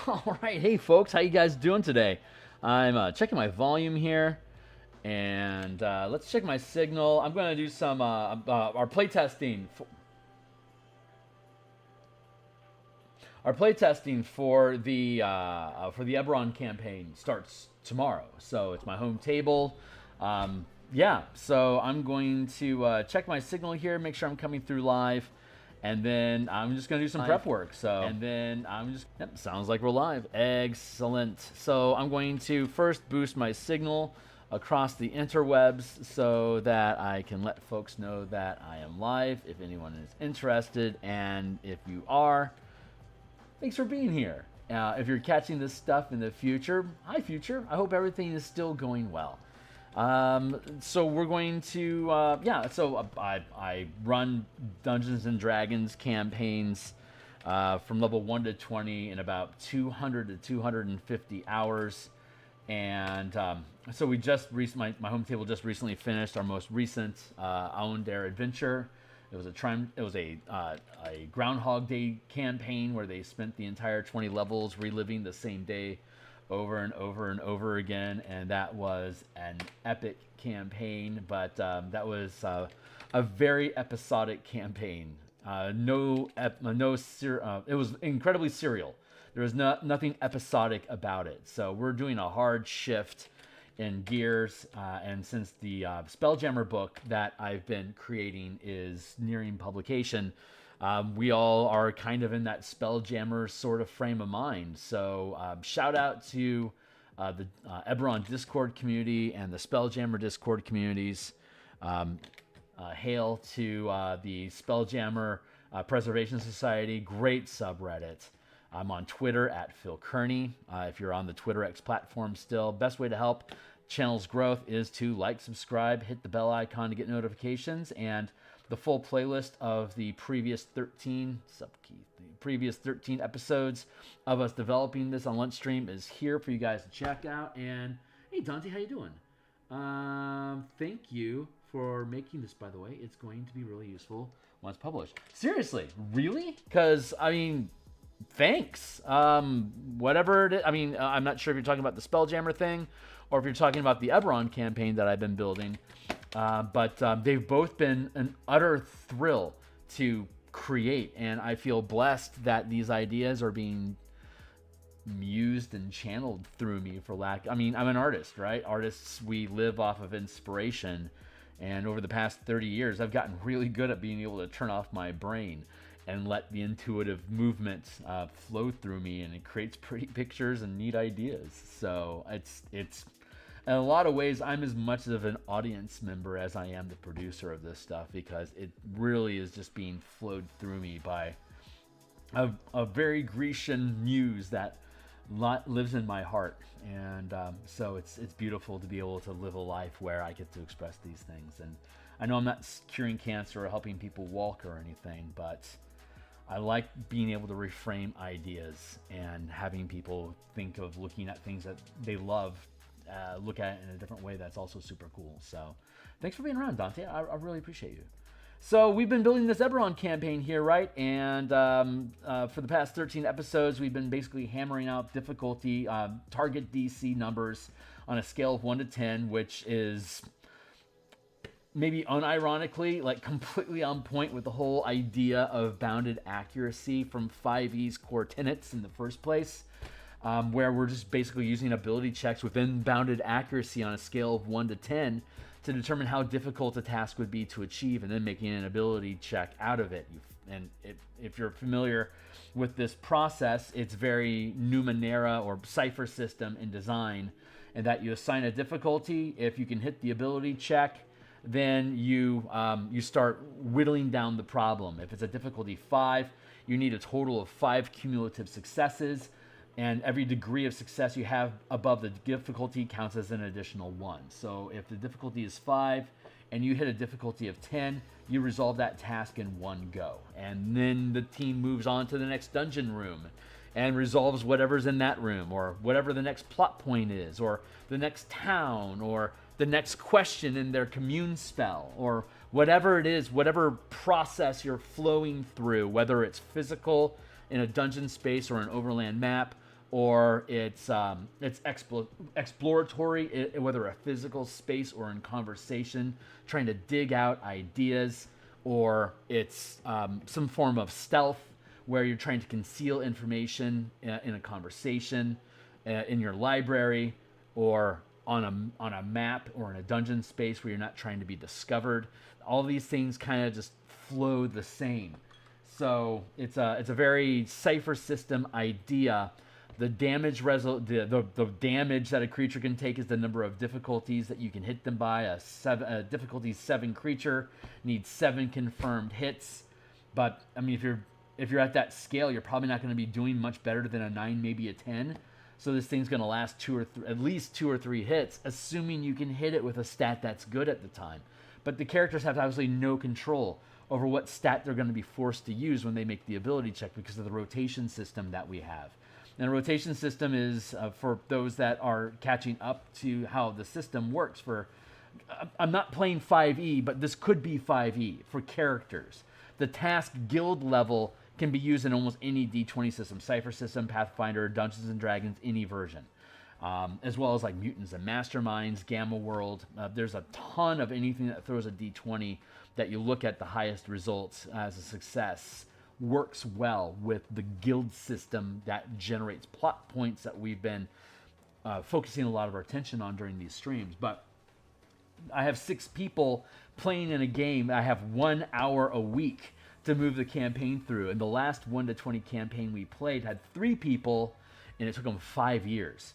All right, hey folks, how you guys doing today? I'm checking my volume here, and let's check my signal. I'm going to do some our playtesting. Our playtesting for the Eberron campaign starts tomorrow, so it's my home table. Yeah, so I'm going to check my signal here, make sure I'm coming through live. And then I'm just going to do some prep work. Yep, sounds like we're live. Excellent. So I'm going to first boost my signal across the interwebs so that I can let folks know that I am live if anyone is interested. And if you are, thanks for being here. If you're catching this stuff in the future, hi future. I hope everything is still going well. So we're going to, I run Dungeons and Dragons campaigns from level 1 to 20 in about 200 to 250 hours. And so we just recently, my home table just recently finished our most recent owned air adventure. It was a Groundhog Day campaign where they spent the entire 20 levels reliving the same day over and over and over again, and that was an epic campaign. But that was a very episodic campaign. It was incredibly serial. There was nothing episodic about it. So we're doing a hard shift in gears, and since the Spelljammer book that I've been creating is nearing publication, we all are kind of in that Spelljammer sort of frame of mind. So shout out to the Eberron Discord community and the Spelljammer Discord communities. Hail to the Spelljammer Preservation Society, great subreddit. I'm on Twitter at Phil Kearney. If you're on the Twitter X platform still, best way to help channel's growth is to like, subscribe, hit the bell icon to get notifications, and the full playlist of the previous 13 episodes of us developing this on Lunch Stream is here for you guys to check out. And hey, Dante, how you doing? Thank you for making this, by the way. It's going to be really useful once published. Seriously, really? Because I mean, thanks. Whatever it is. I mean, I'm not sure if you're talking about the Spelljammer thing or if you're talking about the Eberron campaign that I've been building. But they've both been an utter thrill to create, and I feel blessed that these ideas are being mused and channeled through me I'm an artist, right? Artists, we live off of inspiration, and over the past 30 years, I've gotten really good at being able to turn off my brain and let the intuitive movement flow through me, and it creates pretty pictures and neat ideas. So it's in a lot of ways, I'm as much of an audience member as I am the producer of this stuff, because it really is just being flowed through me by a very Grecian muse that lives in my heart. And so it's beautiful to be able to live a life where I get to express these things. And I know I'm not curing cancer or helping people walk or anything, but I like being able to reframe ideas and having people think of looking at things that they love, look at it in a different way. That's also super cool. So thanks for being around, Dante. I really appreciate you. So we've been building this Eberron campaign here, right? And for the past 13 episodes, we've been basically hammering out difficulty, target DC numbers on a scale of 1 to 10, which is maybe unironically like completely on point with the whole idea of bounded accuracy from 5e's core tenets in the first place. Where we're just basically using ability checks within bounded accuracy on a scale of 1 to 10 to determine how difficult a task would be to achieve, and then making an ability check out of it. And if you're familiar with this process, it's very Numenera or Cipher system in design, and that you assign a difficulty. If you can hit the ability check, then you start whittling down the problem. If it's a difficulty 5, you need a total of 5 cumulative successes. And every degree of success you have above the difficulty counts as an additional 1. So if the difficulty is 5 and you hit a difficulty of 10, you resolve that task in one go. And then the team moves on to the next dungeon room and resolves whatever's in that room, or whatever the next plot point is, or the next town, or the next question in their commune spell, or whatever it is, whatever process you're flowing through, whether it's physical in a dungeon space or an overland map, or it's exploratory, whether a physical space or in conversation, trying to dig out ideas, or it's some form of stealth where you're trying to conceal information in a conversation, in your library, or on a map or in a dungeon space where you're not trying to be discovered. All these things kind of just flow the same. So it's a very cipher system idea. The damage the damage that a creature can take is the number of difficulties that you can hit them by. A difficulty 7 creature needs 7 confirmed hits. But I mean, if you're at that scale, you're probably not going to be doing much better than a 9, maybe a 10. So this thing's going to last at least 2 or 3 hits, assuming you can hit it with a stat that's good at the time. But the characters have obviously no control over what stat they're going to be forced to use when they make the ability check because of the rotation system that we have. And the rotation system is, for those that are catching up to how the system works, I'm not playing 5e, but this could be 5e for characters. The task guild level can be used in almost any D20 system, Cypher system, Pathfinder, Dungeons and Dragons, any version. As well as like Mutants and Masterminds, Gamma World. There's a ton of anything that throws a D20 that you look at the highest results as a success works well with the guild system that generates plot points that we've been focusing a lot of our attention on during these streams. But I have 6 people playing in a game. I have 1 hour a week to move the campaign through. And the last 1 to 20 campaign we played had 3 people, and it took them 5 years.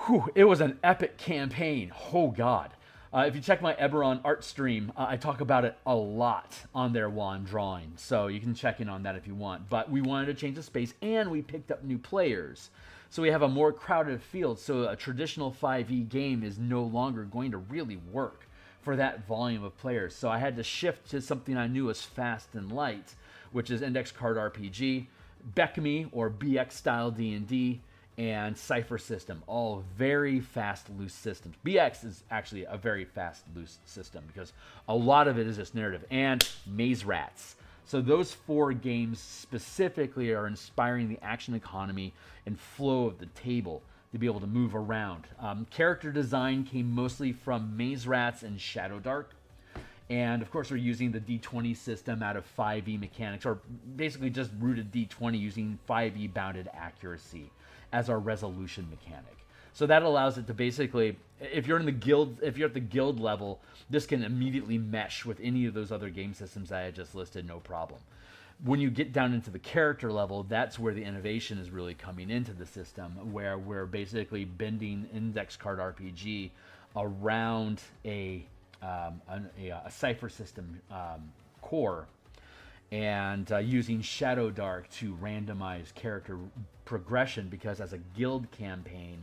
Whew, it was an epic campaign. Oh, God. If you check my Eberron art stream, I talk about it a lot on there while I'm drawing. So you can check in on that if you want. But we wanted to change the space, and we picked up new players. So we have a more crowded field. So a traditional 5e game is no longer going to really work for that volume of players. So I had to shift to something I knew was fast and light, which is index card RPG, BECMI or BX style D&D, and Cypher system, all very fast, loose systems. BX is actually a very fast, loose system because a lot of it is just narrative, and Maze Rats. So those 4 games specifically are inspiring the action economy and flow of the table to be able to move around. Character design came mostly from Maze Rats and Shadow Dark. And of course, we're using the D20 system out of 5e mechanics, or basically just rooted D20 using 5e bounded accuracy as our resolution mechanic. So that allows it to basically, if you're at the guild level, this can immediately mesh with any of those other game systems I had just listed, no problem. When you get down into the character level, that's where the innovation is really coming into the system, where we're basically bending index card RPG around a Cypher system core, and using Shadow Dark to randomize character progression, because as a guild campaign,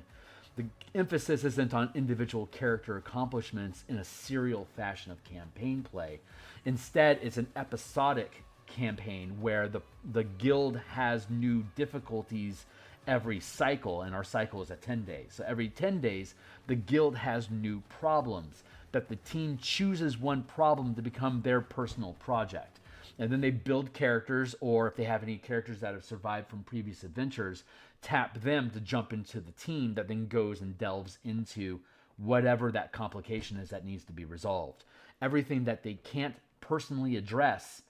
the emphasis isn't on individual character accomplishments in a serial fashion of campaign play. Instead, it's an episodic campaign where the guild has new difficulties every cycle, and our cycle is at 10 days. So every 10 days, the guild has new problems that the team chooses one problem to become their personal project. And then they build characters, or if they have any characters that have survived from previous adventures, tap them to jump into the team that then goes and delves into whatever that complication is that needs to be resolved. Everything that they can't personally address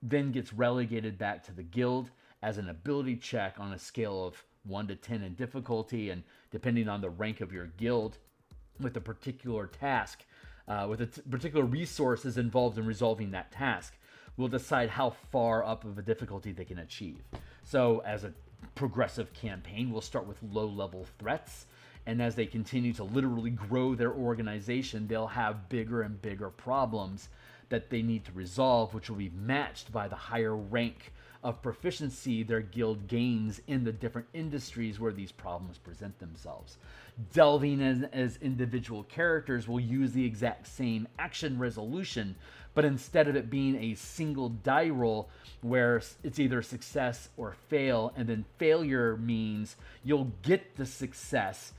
then gets relegated back to the guild as an ability check on a scale of 1 to 10 in difficulty, and depending on the rank of your guild with a particular task, with a particular resources involved in resolving that task, will decide how far up of a difficulty they can achieve. So as a progressive campaign, we'll start with low-level threats, and as they continue to literally grow their organization, they'll have bigger and bigger problems that they need to resolve, which will be matched by the higher rank of proficiency their guild gains in the different industries where these problems present themselves. Delving in as individual characters will use the exact same action resolution, but instead of it being a single die roll where it's either success or fail, and then failure means you'll get the success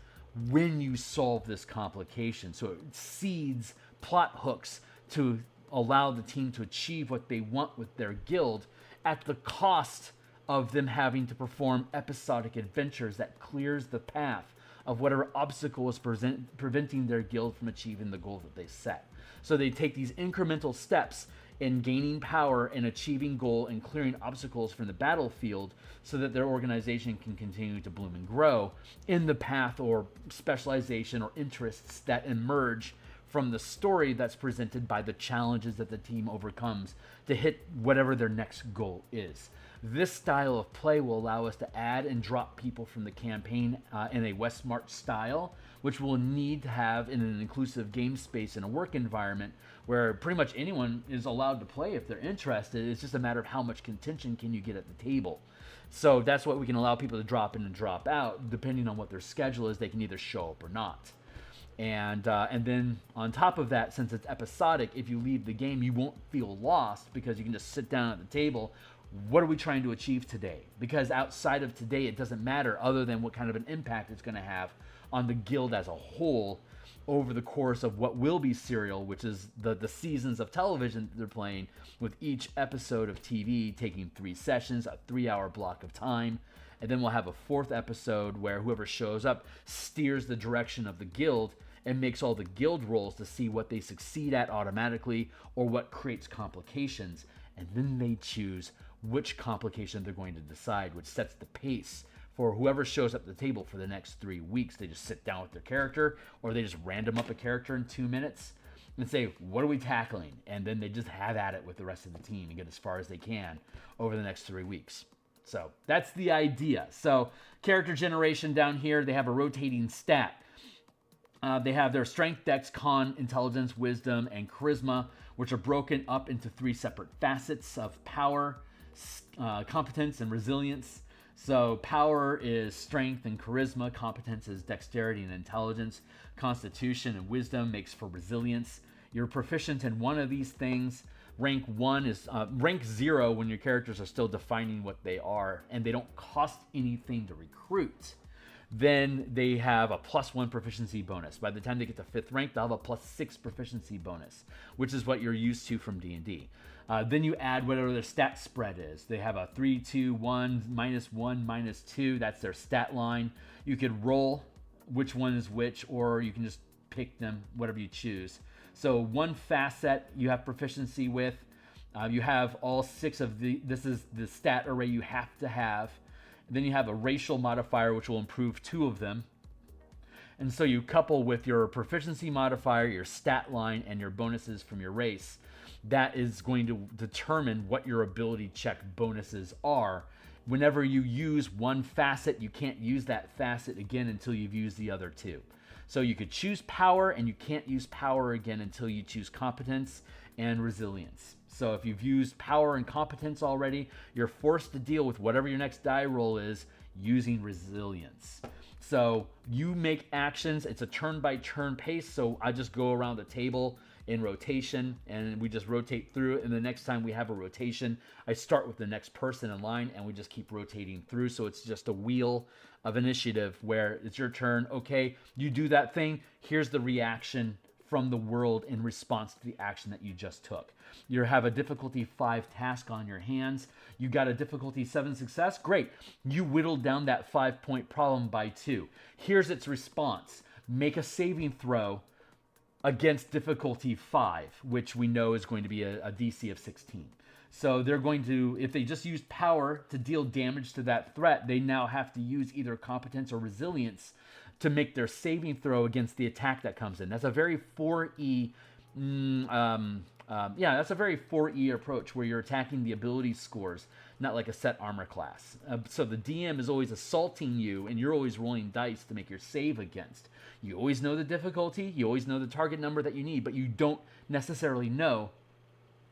when you solve this complication. So it seeds plot hooks to allow the team to achieve what they want with their guild at the cost of them having to perform episodic adventures that clears the path of whatever obstacle is preventing their guild from achieving the goal that they set. So they take these incremental steps in gaining power and achieving goal and clearing obstacles from the battlefield so that their organization can continue to bloom and grow in the path or specialization or interests that emerge from the story that's presented by the challenges that the team overcomes to hit whatever their next goal is. This style of play will allow us to add and drop people from the campaign in a West March style, which we'll need to have in an inclusive game space and a work environment where pretty much anyone is allowed to play if they're interested. It's just a matter of how much contention can you get at the table. So that's what we can allow people to drop in and drop out. Depending on what their schedule is, they can either show up or not. And then on top of that, since it's episodic, if you leave the game, you won't feel lost because you can just sit down at the table. What are we trying to achieve today? Because outside of today, it doesn't matter other than what kind of an impact it's going to have on the guild as a whole over the course of what will be serial, which is the seasons of television that they're playing, with each episode of TV taking 3 sessions, a 3-hour block of time. And then we'll have a 4th episode where whoever shows up steers the direction of the guild and makes all the guild rolls to see what they succeed at automatically or what creates complications. And then they choose which complication they're going to decide, which sets the pace for whoever shows up at the table for the next 3 weeks. They just sit down with their character, or they just random up a character in 2 minutes and say, what are we tackling? And then they just have at it with the rest of the team and get as far as they can over the next 3 weeks. So that's the idea. So character generation down here, they have a rotating stat. They have their strength, dex, con, intelligence, wisdom, and charisma, which are broken up into 3 separate facets of power, competence, and resilience. So power is strength and charisma. Competence is dexterity and intelligence. Constitution and wisdom makes for resilience. You're proficient in one of these things. Rank 1 is rank 0 when your characters are still defining what they are and they don't cost anything to recruit. Then they have a +1 proficiency bonus. By the time they get to 5th rank, they'll have a +6 proficiency bonus, which is what you're used to from D&D. Then you add whatever their stat spread is. They have a 3, 2, 1, -1, -2. That's their stat line. You could roll which one is which, or you can just pick them, whatever you choose. So one facet you have proficiency with. You have all 6 of this is the stat array you have to have. Then you have a racial modifier, which will improve 2 of them. And so you couple with your proficiency modifier, your stat line, and your bonuses from your race. That is going to determine what your ability check bonuses are. Whenever you use one facet, you can't use that facet again until you've used the other 2. So you could choose power, and you can't use power again until you choose competence and resilience. So if you've used power and competence already, you're forced to deal with whatever your next die roll is using resilience. So you make actions. It's a turn-by-turn pace, so I just go around the table in rotation, and we just rotate through it. And the next time we have a rotation, I start with the next person in line, and we just keep rotating through. So it's just a wheel of initiative where it's your turn. Okay, you do that thing. Here's the reaction from the world in response to the action that you just took. You have a difficulty 5 task on your hands. You got a difficulty 7 success. Great. You whittled down that 5-point problem by 2. Here's its response. Make a saving throw against difficulty 5, which we know is going to be a DC of 16. So they're going to, if they just use power to deal damage to that threat, they now have to use either competence or resilience to make their saving throw against the attack that comes in. That's a very 4E, that's a very 4E approach where you're attacking the ability scores, not like a set armor class. So the DM is always assaulting you, and you're always rolling dice to make your save against. You always know the difficulty, you always know the target number that you need, but you don't necessarily know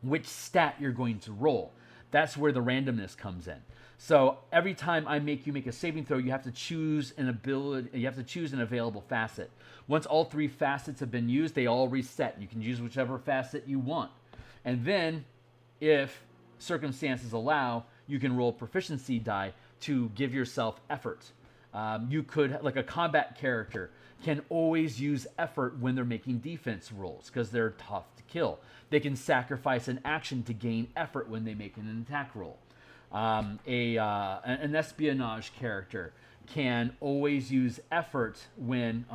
which stat you're going to roll. That's where the randomness comes in. So every time I make you make a saving throw, you have to choose an ability. You have to choose an available facet. Once all 3 facets have been used, they all reset. You can use whichever facet you want. And then, if circumstances allow, you can roll proficiency die to give yourself effort. You could, like a combat character, can always use effort when they're making defense rolls because they're tough to kill. They can sacrifice an action to gain effort when they make an attack roll. An espionage character can always use effort when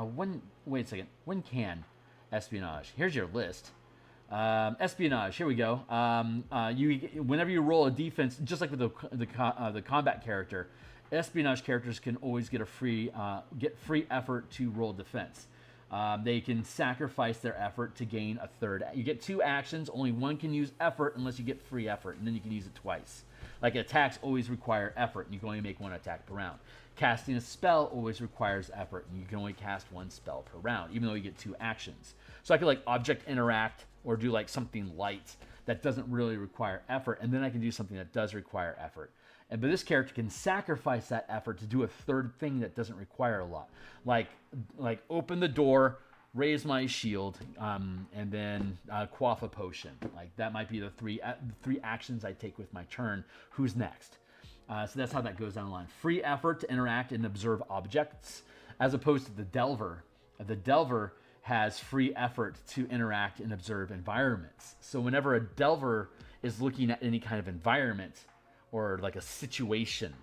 wait a second, when can espionage? Here's your list. Espionage. Here we go. Whenever you roll a defense, just like with the combat character, espionage characters can always get free effort to roll defense. They can sacrifice their effort to gain a third. You get 2 actions. Only one can use effort unless you get free effort, and then you can use it twice. Like attacks always require effort, and you can only make 1 attack per round. Casting a spell always requires effort, and you can only cast 1 spell per round, even though you get 2 actions. So I could like object interact or do like something light that doesn't really require effort, and then I can do something that does require effort. But this character can sacrifice that effort to do a third thing that doesn't require a lot, like open the door, raise my shield, and then quaff a potion. Like that might be the three actions I take with my turn. Who's next? So that's how that goes down the line. Free effort to interact and observe objects, as opposed to the Delver. The Delver has free effort to interact and observe environments. So whenever a Delver is looking at any kind of environment or like a situation,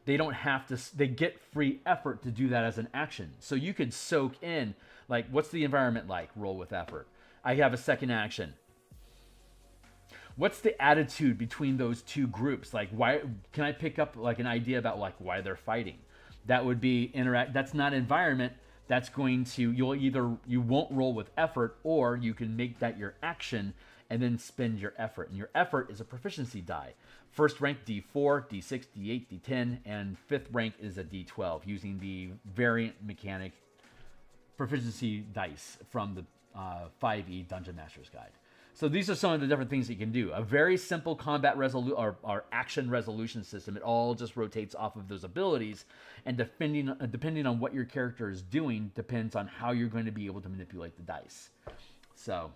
they don't have to, they get free effort to do that as an action. So you could soak in, like, what's the environment like? Roll with effort. I have a second action. What's the attitude between those 2 groups? Like, why can I pick up like an idea about like why they're fighting? That would be interact. That's not environment. That's going to, you won't roll with effort, or you can make that your action and then spend your effort. And your effort is a proficiency die. First rank D4, D6, D8, D10, and 5th rank is a D12 using the variant mechanic proficiency dice from the 5e Dungeon Master's Guide. So these are some of the different things that you can do. A very simple combat or action resolution system. It all just rotates off of those abilities, and depending on what your character is doing depends on how you're going to be able to manipulate the dice. So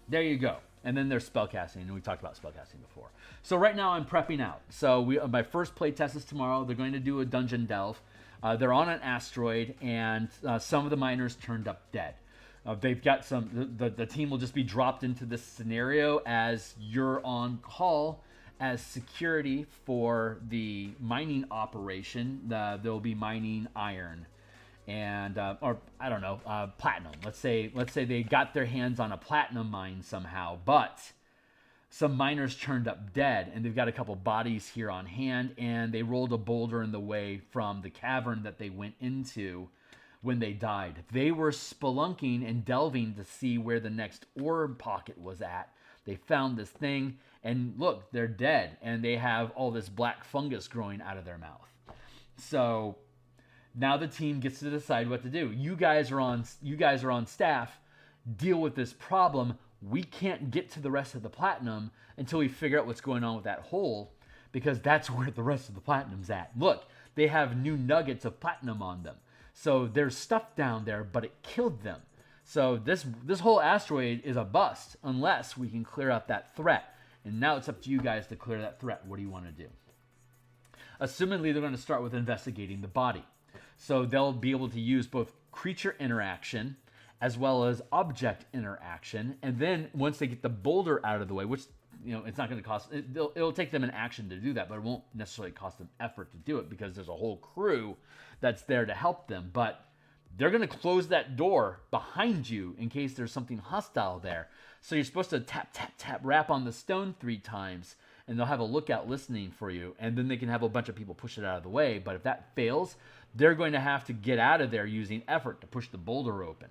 there you go. And then there's spellcasting, and we talked about spellcasting before. So right now I'm prepping out. So my first playtest is tomorrow. They're going to do a dungeon delve. They're on an asteroid, and some of the miners turned up dead. They've got the team will just be dropped into this scenario as you're on call as security for the mining operation. They'll be mining iron and or I don't know, platinum. Let's say they got their hands on a platinum mine somehow, but some miners turned up dead, and they've got a couple bodies here on hand, and they rolled a boulder in the way from the cavern that they went into when they died. They were spelunking and delving to see where the next ore pocket was at. They found this thing, and look, they're dead, and they have all this black fungus growing out of their mouth. So now the team gets to decide what to do. You guys are on staff. Deal with this problem. We can't get to the rest of the platinum until we figure out what's going on with that hole, because that's where the rest of the platinum's at. Look, they have new nuggets of platinum on them. So there's stuff down there, but it killed them. So this whole asteroid is a bust unless we can clear out that threat. And now it's up to you guys to clear that threat. What do you want to do? Assumingly, they're going to start with investigating the body. So they'll be able to use both creature interaction as well as object interaction. And then once they get the boulder out of the way, which, you know, it's not going to cost, it'll take them an action to do that, but it won't necessarily cost them effort to do it because there's a whole crew that's there to help them. But they're going to close that door behind you in case there's something hostile there. So you're supposed to tap, tap, tap, rap on the stone 3 times, and they'll have a lookout listening for you. And then they can have a bunch of people push it out of the way. But if that fails, they're going to have to get out of there using effort to push the boulder open.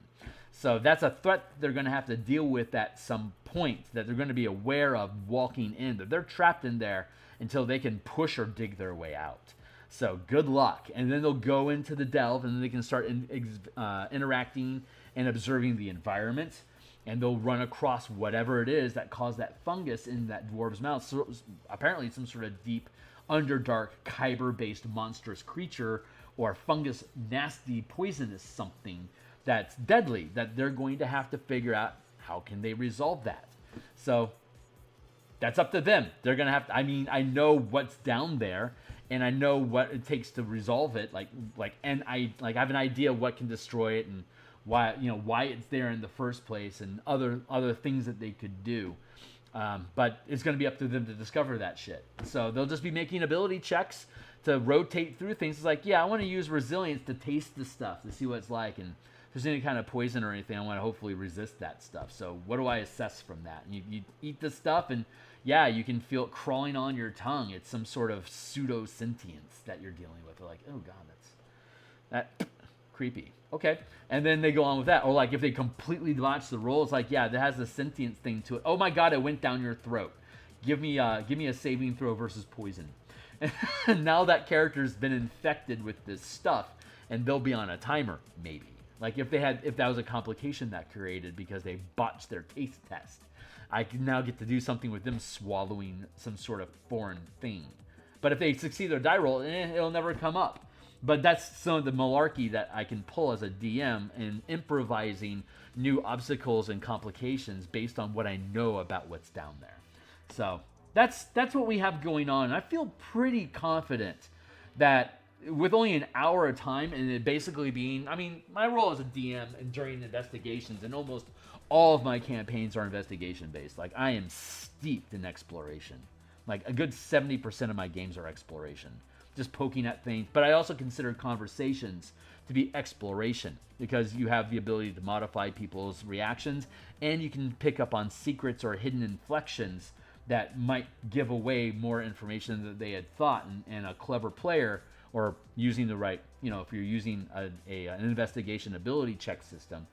So that's a threat they're going to have to deal with at some point, that they're going to be aware of walking in. That they're trapped in there until they can push or dig their way out. So good luck. And then they'll go into the delve, and then they can start interacting and observing the environment. And they'll run across whatever it is that caused that fungus in that dwarf's mouth. So apparently some sort of deep, underdark, kyber-based monstrous creature or fungus, nasty, poisonous something that's deadly, that they're going to have to figure out how can they resolve that. So that's up to them. They're going to have to, I know what's down there, and I know what it takes to resolve it. I have an idea what can destroy it and why it's there in the first place, and other things that they could do. But it's going to be up to them to discover that shit. So they'll just be making ability checks to rotate through things. It's like, yeah, I want to use resilience to taste the stuff, to see what it's like. And if there's any kind of poison or anything, I want to hopefully resist that stuff. So what do I assess from that? And you eat the stuff, and yeah, you can feel it crawling on your tongue. It's some sort of pseudo-sentience that you're dealing with. They're like, oh, God, that's creepy. Okay. And then they go on with that. Or like if they completely botch the roll, it's like, yeah, that has a sentience thing to it. Oh my God, it went down your throat. Give me a saving throw versus poison. And now that character's been infected with this stuff, and they'll be on a timer, maybe. Like if that was a complication that created because they botched their taste test, I can now get to do something with them swallowing some sort of foreign thing. But if they succeed their die roll, it'll never come up. But that's some of the malarkey that I can pull as a DM in improvising new obstacles and complications based on what I know about what's down there. So that's what we have going on. I feel pretty confident that with only an hour of time and it basically being, I mean, my role as a DM and during investigations, and almost all of my campaigns are investigation based. Like I am steeped in exploration. Like a good 70% of my games are exploration. Just poking at things, but I also consider conversations to be exploration because you have the ability to modify people's reactions and you can pick up on secrets or hidden inflections that might give away more information than they had thought, and a clever player or using the right, if you're using an investigation ability check system,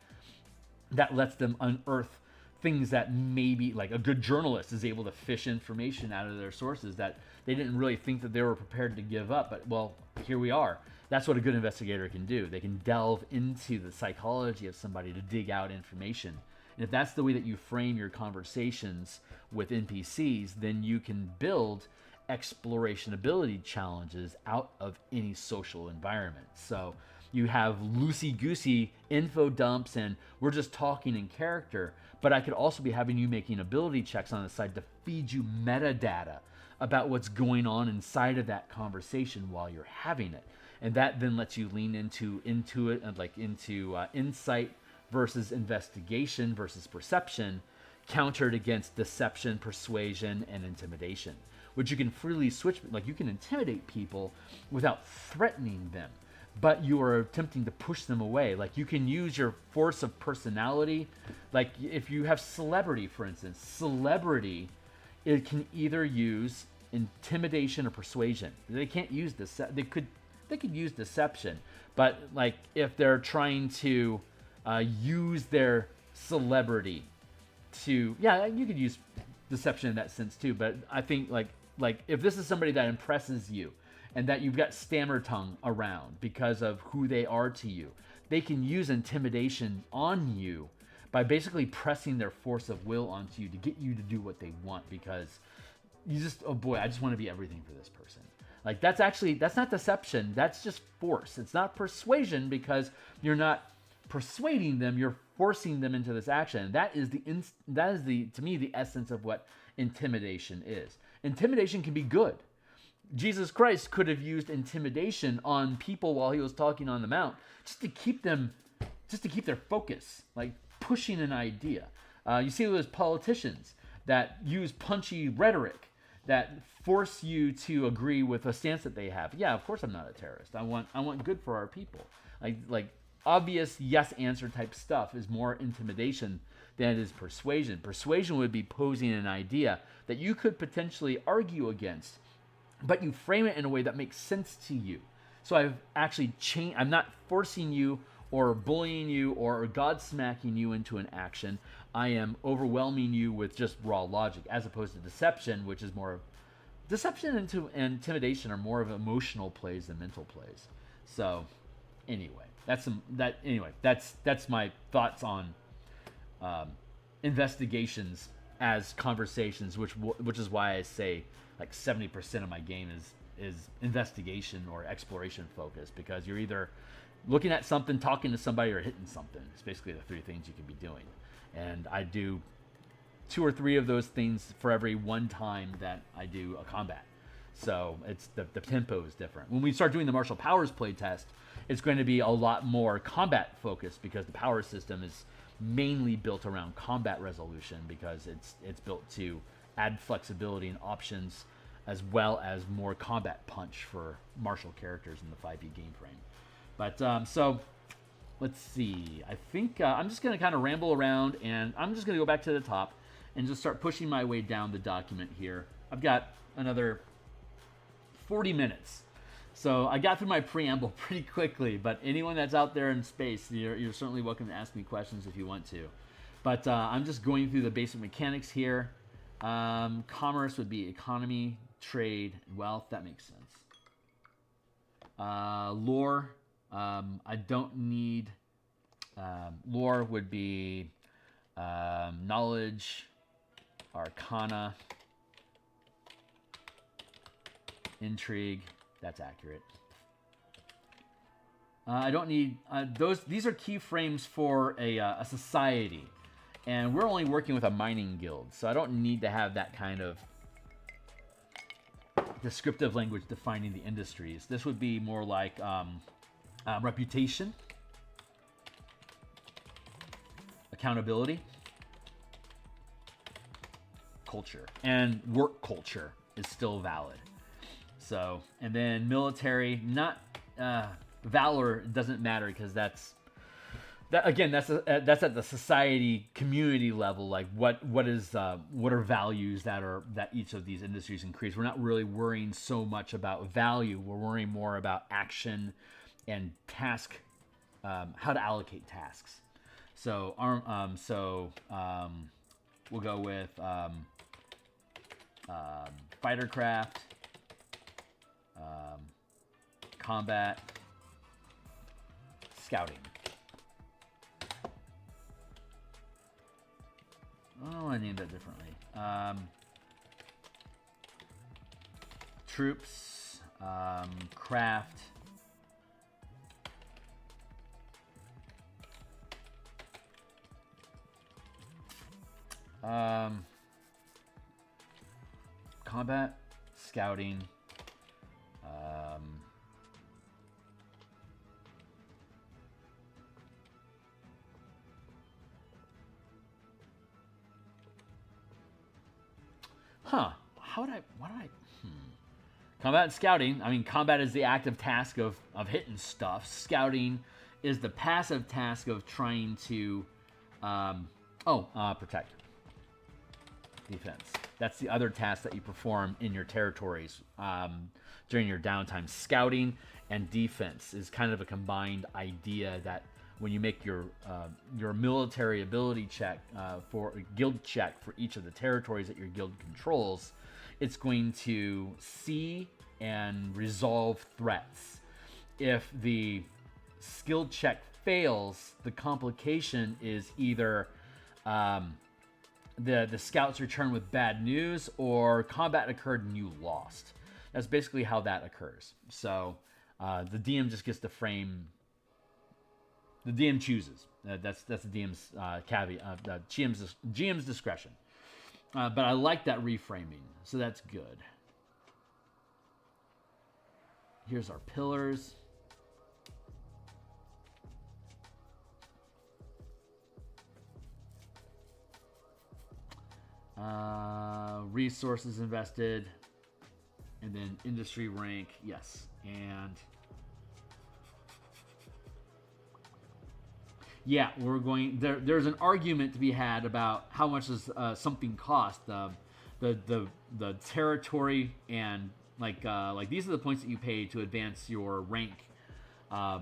that lets them unearth things that maybe, like a good journalist is able to fish information out of their sources that they didn't really think that they were prepared to give up, but well, here we are. That's what a good investigator can do. They can delve into the psychology of somebody to dig out information. And if that's the way that you frame your conversations with NPCs, then you can build exploration ability challenges out of any social environment. So you have loosey-goosey info dumps and we're just talking in character, but I could also be having you making ability checks on the side to feed you metadata about what's going on inside of that conversation while you're having it. And that then lets you lean into it, and like into insight versus investigation versus perception, countered against deception, persuasion, and intimidation, which you can freely switch. Like you can intimidate people without threatening them, but you are attempting to push them away. Like you can use your force of personality. Like if you have celebrity, for instance, celebrity, it can either use intimidation or persuasion. They can't use they could use deception, but like if they're trying to use their celebrity to, yeah, you could use deception in that sense too. But I think like if this is somebody that impresses you and that you've got stammer tongue around because of who they are to you, they can use intimidation on you by basically pressing their force of will onto you to get you to do what they want, because you just, oh boy, I just want to be everything for this person. Like that's not deception, that's just force. It's not persuasion because you're not persuading them, you're forcing them into this action. That is to me the essence of what intimidation is. Intimidation can be good. Jesus Christ could have used intimidation on people while he was talking on the mount just to keep their focus, like pushing an idea. You see those politicians that use punchy rhetoric that force you to agree with a stance that they have. Yeah, of course I'm not a terrorist. I want good for our people. Like obvious yes answer type stuff is more intimidation than it is persuasion. Persuasion would be posing an idea that you could potentially argue against, but you frame it in a way that makes sense to you. So I've actually changed. I'm not forcing you or bullying you or God-smacking you into an action. I am overwhelming you with just raw logic, as opposed to deception, which is more... Deception and intimidation are more of emotional plays than mental plays. So, anyway, that's my thoughts on investigations as conversations, which is why I say like 70% of my game is investigation or exploration focused, because you're either looking at something, talking to somebody, or hitting something. It's basically the three things you can be doing. And I do 2 or 3 of those things for every one time that I do a combat. So it's the tempo is different. When we start doing the martial powers playtest, it's going to be a lot more combat focused because the power system is mainly built around combat resolution because it's built to add flexibility and options as well as more combat punch for martial characters in the 5e game frame. But so let's see. I think I'm just going to kind of ramble around, and I'm just going to go back to the top and just start pushing my way down the document here. I've got another 40 minutes. So I got through my preamble pretty quickly, but anyone that's out there in space, you're certainly welcome to ask me questions if you want to. But I'm just going through the basic mechanics here. Commerce would be economy, trade, and wealth. That makes sense. Lore, I don't need... lore would be knowledge, arcana, intrigue. That's accurate. I don't need those. These are keyframes for a society, and we're only working with a mining guild, so I don't need to have that kind of descriptive language defining the industries. This would be more like reputation, accountability, culture, and work culture is still valid. So, and then military, not valor doesn't matter because that's at the society community level. Like what are values that each of these industries increase? We're not really worrying so much about value. We're worrying more about action and task, how to allocate tasks. So we'll go with fightercraft. Combat, scouting. Oh, I named that differently. Troops, craft, combat, scouting. Combat and scouting. I mean, combat is the active task of hitting stuff. Scouting is the passive task of trying to, protect. Defense. That's the other task that you perform in your territories during your downtime. Scouting and defense is kind of a combined idea that when you make your military ability check for a guild check for each of the territories that your guild controls, it's going to see and resolve threats. If the skill check fails, the complication is either the scouts return with bad news or combat occurred and you lost. That's basically how that occurs. So the DM just gets to frame. The DM chooses. That's the DM's caveat. GM's discretion. But I like that reframing, so that's good. Here's our pillars. Resources invested, and then industry rank, yes, and yeah, we're going there. There's an argument to be had about how much does something cost. The territory and like these are the points that you pay to advance your rank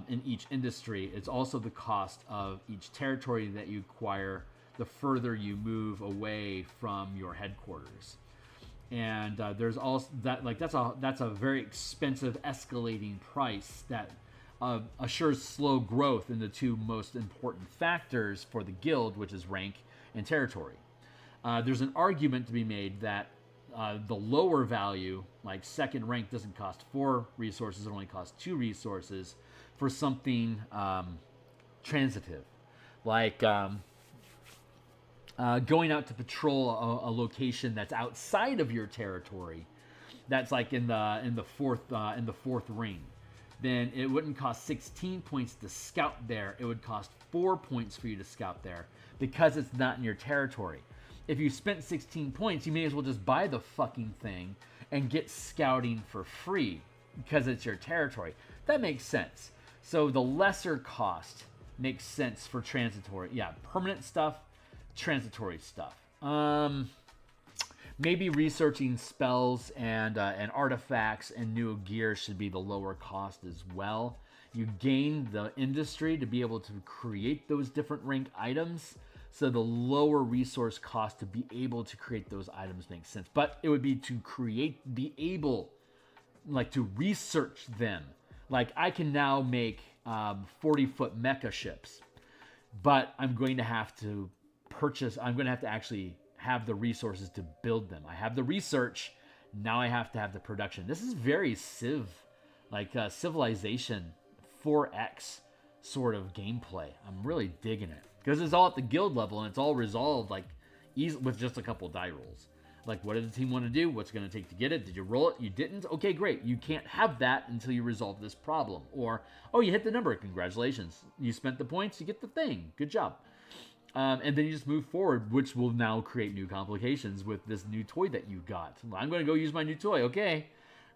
in each industry. It's also the cost of each territory that you acquire the further you move away from your headquarters. And there's also that that's a very expensive escalating price that assures slow growth in the two most important factors for the guild, which is rank and territory. There's an argument to be made that the lower value, like second rank, doesn't cost 4 resources, it only costs 2 resources for something transitive, like going out to patrol a location that's outside of your territory, that's like in the fourth ring. then it wouldn't cost 16 points to scout there. It would cost 4 points for you to scout there because it's not in your territory. If you spent 16 points, you may as well just buy the fucking thing and get scouting for free because it's your territory. That makes sense. So the lesser cost makes sense for transitory. Yeah, permanent stuff, transitory stuff. Maybe researching spells and artifacts and new gear should be the lower cost as well. You gain the industry to be able to create those different rank items. So the lower resource cost to be able to create those items makes sense. But it would be to be able, like, to research them. Like, I can now make 40-foot mecha ships, but I'm going to have to actually have the resources to build them. I have the research, now I have to have the production. This is very Civilization 4X sort of gameplay. I'm really digging it because it's all at the guild level and it's all resolved like easy with just a couple die rolls. Like, what did the team want to do? What's it going to take to get it? Did you roll it? You didn't? Okay, great. You can't have that until you resolve this problem. Or, oh, you hit the number. Congratulations. You spent the points. You get the thing. Good job. And then you just move forward, which will now create new complications with this new toy that you got. I'm going to go use my new toy. Okay.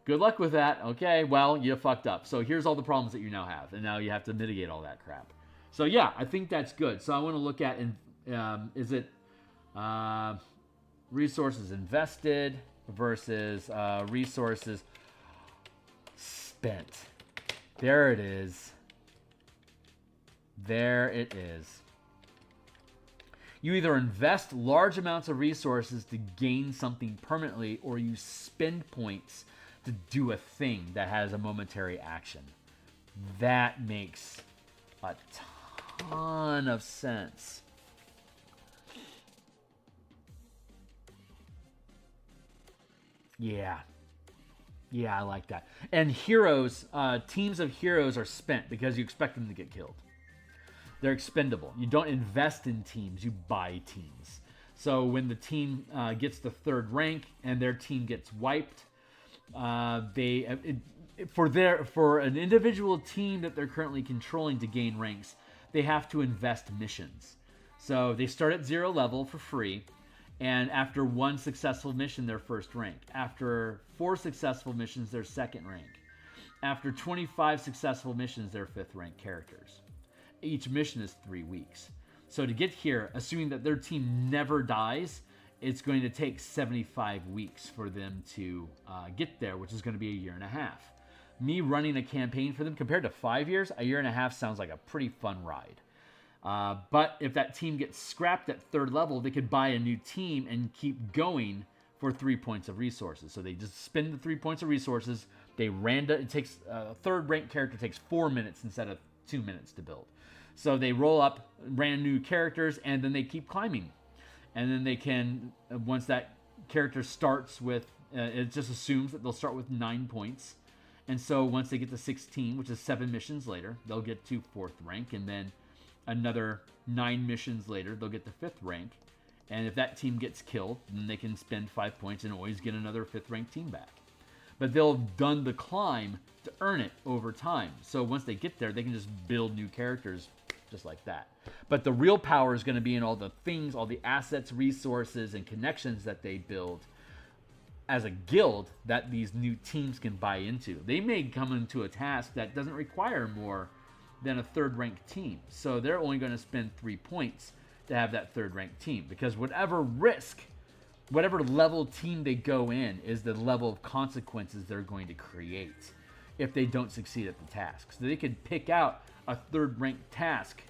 Good luck with that. Okay. Well, you fucked up. So here's all the problems that you now have. And now you have to mitigate all that crap. So, yeah, I think that's good. So I want to look at, is it resources invested versus resources spent. There it is. There it is. You either invest large amounts of resources to gain something permanently, or you spend points to do a thing that has a momentary action. That makes a ton of sense. Yeah. Yeah, I like that. And heroes, teams of heroes are spent because you expect them to get killed. They're expendable. You don't invest in teams, you buy teams. So when the team gets the third rank and their team gets wiped, for an individual team that they're currently controlling to gain ranks, they have to invest missions. So they start at 0 level for free, and after 1 successful mission, they're first rank. After 4 successful missions, they're second rank. After 25 successful missions, they're 5th rank characters. Each mission is 3 weeks. So to get here, assuming that their team never dies, it's going to take 75 weeks for them to get there, which is going to be a year and a half. Me running a campaign for them, compared to 5 years, a year and a half sounds like a pretty fun ride. But if that team gets scrapped at 3rd level, they could buy a new team and keep going for 3 points of resources. So they just spend the 3 points of resources. It takes a 3rd ranked character takes 4 minutes instead of 2 minutes to build. So they roll up brand new characters, and then they keep climbing. And then they can, once that character starts with, it just assumes that they'll start with 9 points. And so once they get to 16, which is 7 missions later, they'll get to 4th rank. And then another 9 missions later, they'll get to 5th rank. And if that team gets killed, then they can spend 5 points and always get another 5th ranked team back. But they'll have done the climb to earn it over time. So once they get there, they can just build new characters just like that. But the real power is going to be in all the things, all the assets, resources, and connections that they build as a guild that these new teams can buy into. They may come into a task that doesn't require more than a 3rd ranked team. So they're only going to spend 3 points to have that 3rd ranked team, because whatever level team they go in is the level of consequences they're going to create if they don't succeed at the task. So they could pick out a 3rd ranked task,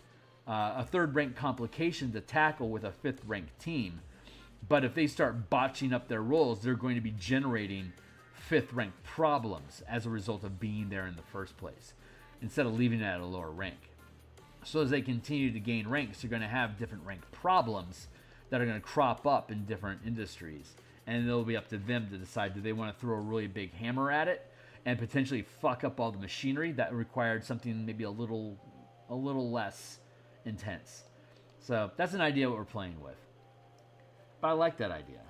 a 3rd ranked complication to tackle with a 5th ranked team. But if they start botching up their rolls, they're going to be generating 5th ranked problems as a result of being there in the first place, instead of leaving it at a lower rank. So as they continue to gain ranks, they're going to have different rank problems that are going to crop up in different industries. And it'll be up to them to decide, do they want to throw a really big hammer at it and potentially fuck up all the machinery that required something maybe a little less intense. So that's an idea what we're playing with. But I like that idea.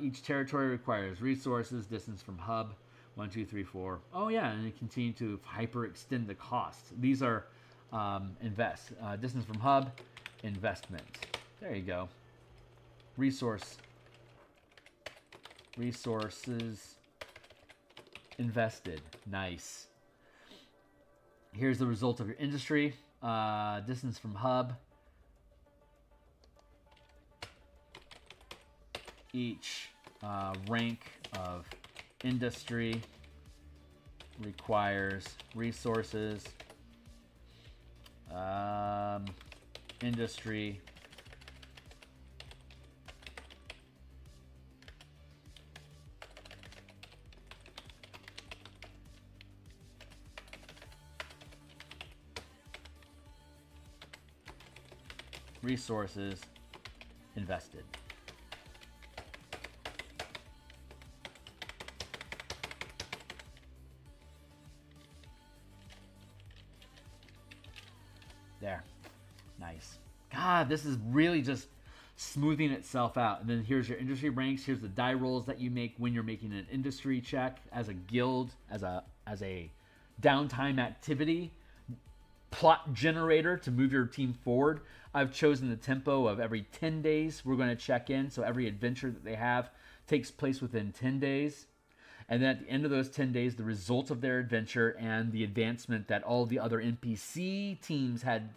Each territory requires resources, distance from hub, 1, 2, 3, 4. Oh yeah, and it continue to hyperextend the cost. These are invest. Distance from hub, investment. There you go. Resources invested. Nice. Here's the result of your industry. Distance from hub. Each rank of industry requires resources. Industry resources invested. There. Nice. God, this is really just smoothing itself out. And then here's your industry ranks. Here's the die rolls that you make when you're making an industry check as a guild, as a downtime activity. Plot generator to move your team forward. I've chosen the tempo of every 10 days we're going to check in. So every adventure that they have takes place within 10 days. And then at the end of those 10 days, the result of their adventure and the advancement that all the other NPC teams had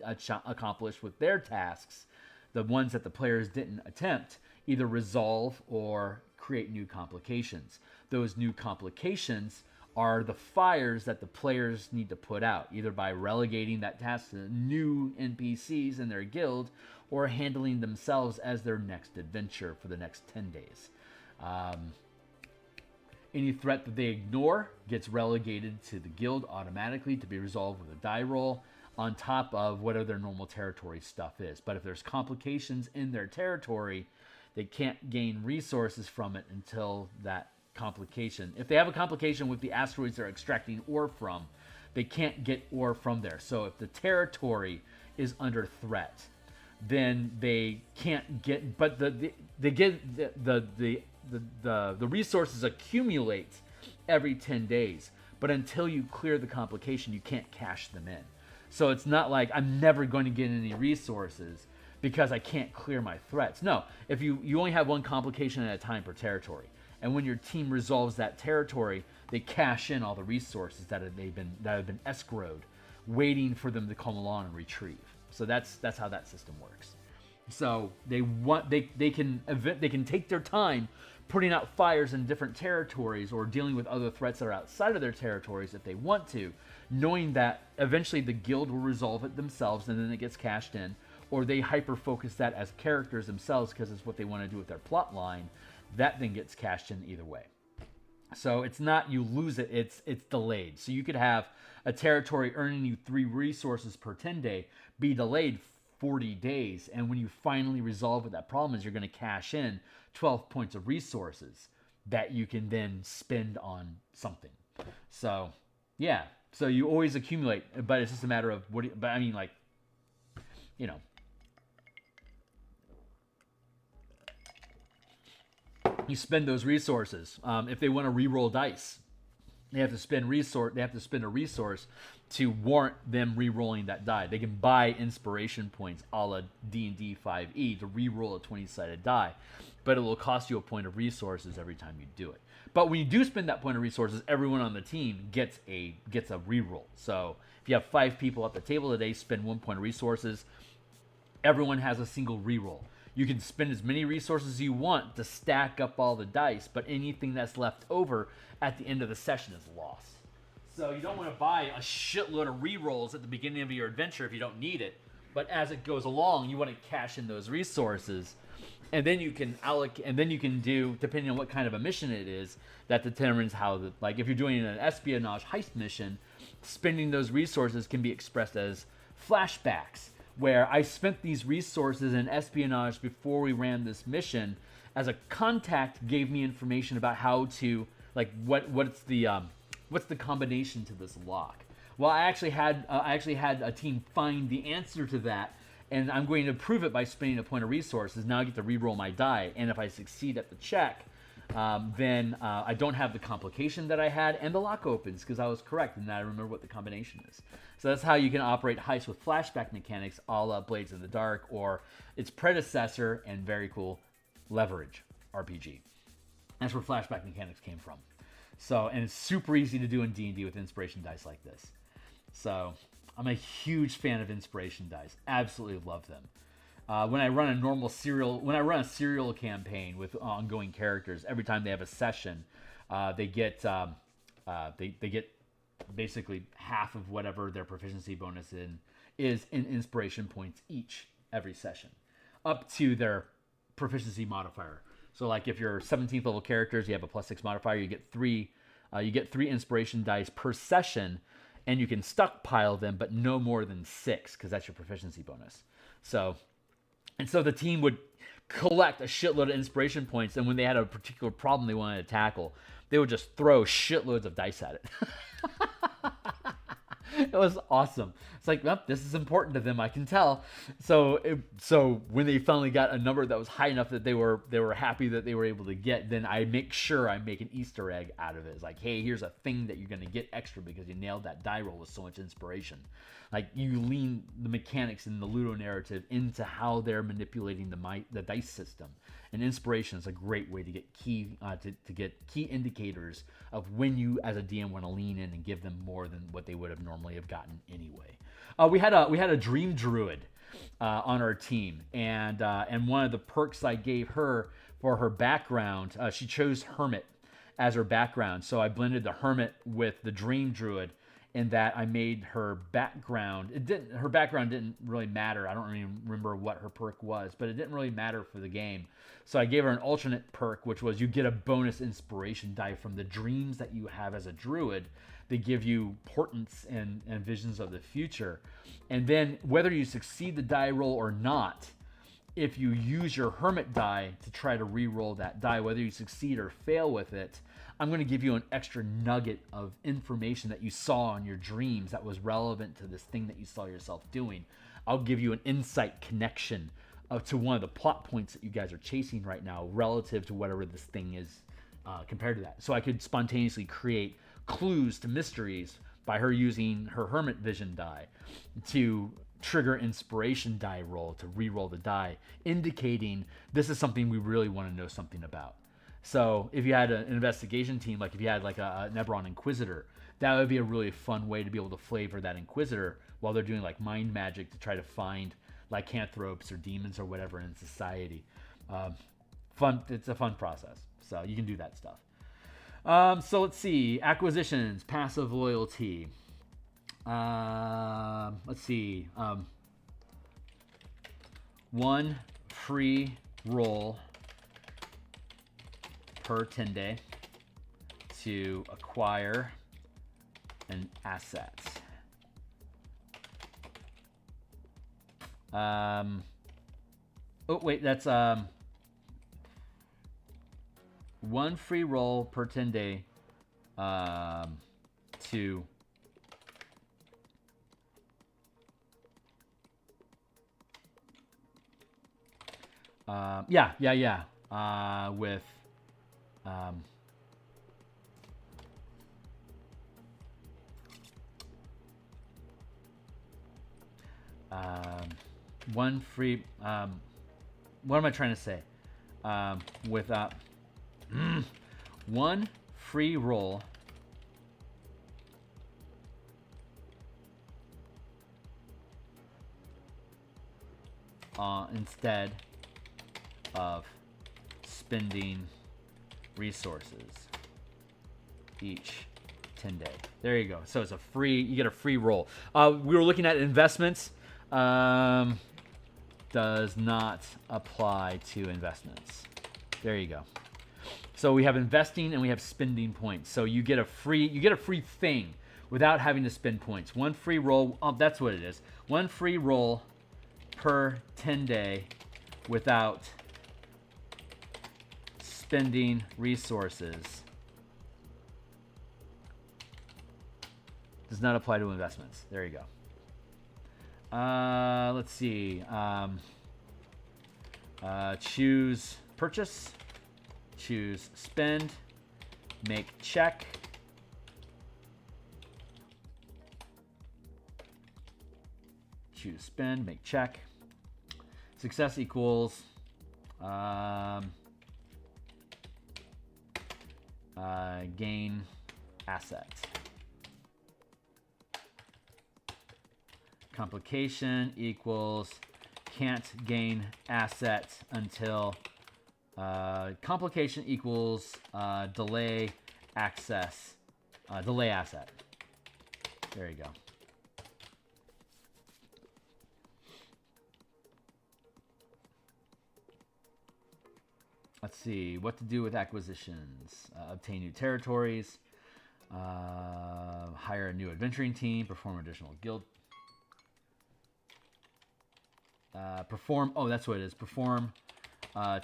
accomplished with their tasks, the ones that the players didn't attempt, either resolve or create new complications. Those new complications are the fires that the players need to put out, either by relegating that task to new NPCs in their guild or handling themselves as their next adventure for the next 10 days. Any threat that they ignore gets relegated to the guild automatically to be resolved with a die roll on top of whatever their normal territory stuff is. But if there's complications in their territory, they can't gain resources from it until that complication. If they have a complication with the asteroids they're extracting ore from, they can't get ore from there. So if the territory is under threat, then they can't get, but the resources accumulate every 10 days, but until you clear the complication, you can't cash them in. So it's not like I'm never going to get any resources because I can't clear my threats. No, if you only have one complication at a time per territory, and when your team resolves that territory, they cash in all the resources that have been escrowed, waiting for them to come along and retrieve. So that's how that system works. So they can take their time putting out fires in different territories or dealing with other threats that are outside of their territories if they want to, knowing that eventually the guild will resolve it themselves and then it gets cashed in, or they hyper-focus that as characters themselves because it's what they want to do with their plot line. That then gets cashed in either way. So it's not you lose it, it's delayed. So you could have a territory earning you 3 resources per 10 day be delayed 40 days. And when you finally resolve what that problem is, you're going to cash in 12 points of resources that you can then spend on something. So, yeah. So you always accumulate, but it's just a matter of but I mean, like, you know, you spend those resources. If they want to re-roll dice, they have to spend a resource to warrant them re-rolling that die. They can buy inspiration points a la D&D 5e to re-roll a 20-sided die, but it will cost you a point of resources every time you do it. But when you do spend that point of resources, everyone on the team gets a re-roll. So if you have 5 people at the table today, spend 1 point of resources, everyone has a single re-roll. You can spend as many resources as you want to stack up all the dice, but anything that's left over at the end of the session is lost. So you don't want to buy a shitload of re-rolls at the beginning of your adventure if you don't need it. But as it goes along, you want to cash in those resources. And then you can allocate, and then you can do, depending on what kind of a mission it is, that determines how, like if you're doing an espionage heist mission, spending those resources can be expressed as flashbacks, where I spent these resources in espionage before we ran this mission, as a contact gave me information about how to, like, what's the combination to this lock. Well, I actually had a team find the answer to that, and I'm going to prove it by spending a point of resources. Now I get to re-roll my die, and if I succeed at the check, then I don't have the complication that I had, and the lock opens because I was correct, and I remember what the combination is. So that's how you can operate heists with flashback mechanics, a la Blades in the Dark, or its predecessor, and very cool, Leverage RPG. That's where flashback mechanics came from. So, and it's super easy to do in D&D with inspiration dice like this. So, I'm a huge fan of inspiration dice. Absolutely love them. When I run a serial campaign with ongoing characters, every time they have a session, they get basically half of whatever their proficiency bonus is in inspiration points each every session, up to their proficiency modifier. So, like if you're 17th level characters, you have a +6 modifier. You get three inspiration dice per session, and you can stockpile them, but no more than 6, because that's your proficiency bonus. So the team would collect a shitload of inspiration points, and when they had a particular problem they wanted to tackle, they would just throw shitloads of dice at it. It was awesome. It's like, well, this is important to them, I can tell. So when they finally got a number that was high enough that they were happy that they were able to get, then I make sure I make an Easter egg out of it. It's like, hey, here's a thing that you're going to get extra because you nailed that die roll with so much inspiration. Like, you lean the mechanics in the Ludo narrative into how they're manipulating the dice system. And inspiration is a great way to get key indicators of when you, as a DM, want to lean in and give them more than what they would have normally have gotten anyway. We had a dream druid on our team, and one of the perks I gave her for her background, she chose hermit as her background. So I blended the hermit with the dream druid, in that I made her background. Her background didn't really matter. I don't even remember what her perk was, but it didn't really matter for the game. So I gave her an alternate perk, which was you get a bonus inspiration die from the dreams that you have as a druid. They give you portents and visions of the future. And then whether you succeed the die roll or not, if you use your hermit die to try to re-roll that die, whether you succeed or fail with it, I'm going to give you an extra nugget of information that you saw in your dreams that was relevant to this thing that you saw yourself doing. I'll give you an insight connection to one of the plot points that you guys are chasing right now relative to whatever this thing is compared to that. So I could spontaneously create clues to mysteries by her using her hermit vision die to trigger inspiration die roll to re-roll the die, indicating this is something we really want to know something about. So if you had an investigation team, like if you had like an Eberron Inquisitor, that would be a really fun way to be able to flavor that Inquisitor while they're doing like mind magic to try to find lycanthropes or demons or whatever in society. It's a fun process. So you can do that stuff. So let's see. Acquisitions, passive loyalty. Let's see. 1 free roll per 10 day to acquire an asset. Oh wait, that's 1 free roll per 10 day to with one free what am I trying to say? With 1 free roll instead of spending resources each 10 day. There you go. So it's you get a free roll. We were looking at investments. Does not apply to investments. There you go. So we have investing and we have spending points. So you get a free thing without having to spend points. 1 free roll. That's what it is. 1 free roll per 10 day without spending resources. Does not apply to investments. There you go. Let's see. Choose purchase. choose spend, make check. Choose spend, make check. Success equals gain asset. Complication equals can't gain asset until complication equals delay access, delay asset. There you go. Let's see what to do with acquisitions. Obtain new territories, hire a new adventuring team, perform additional guild. Perform, oh, that's what it is. Perform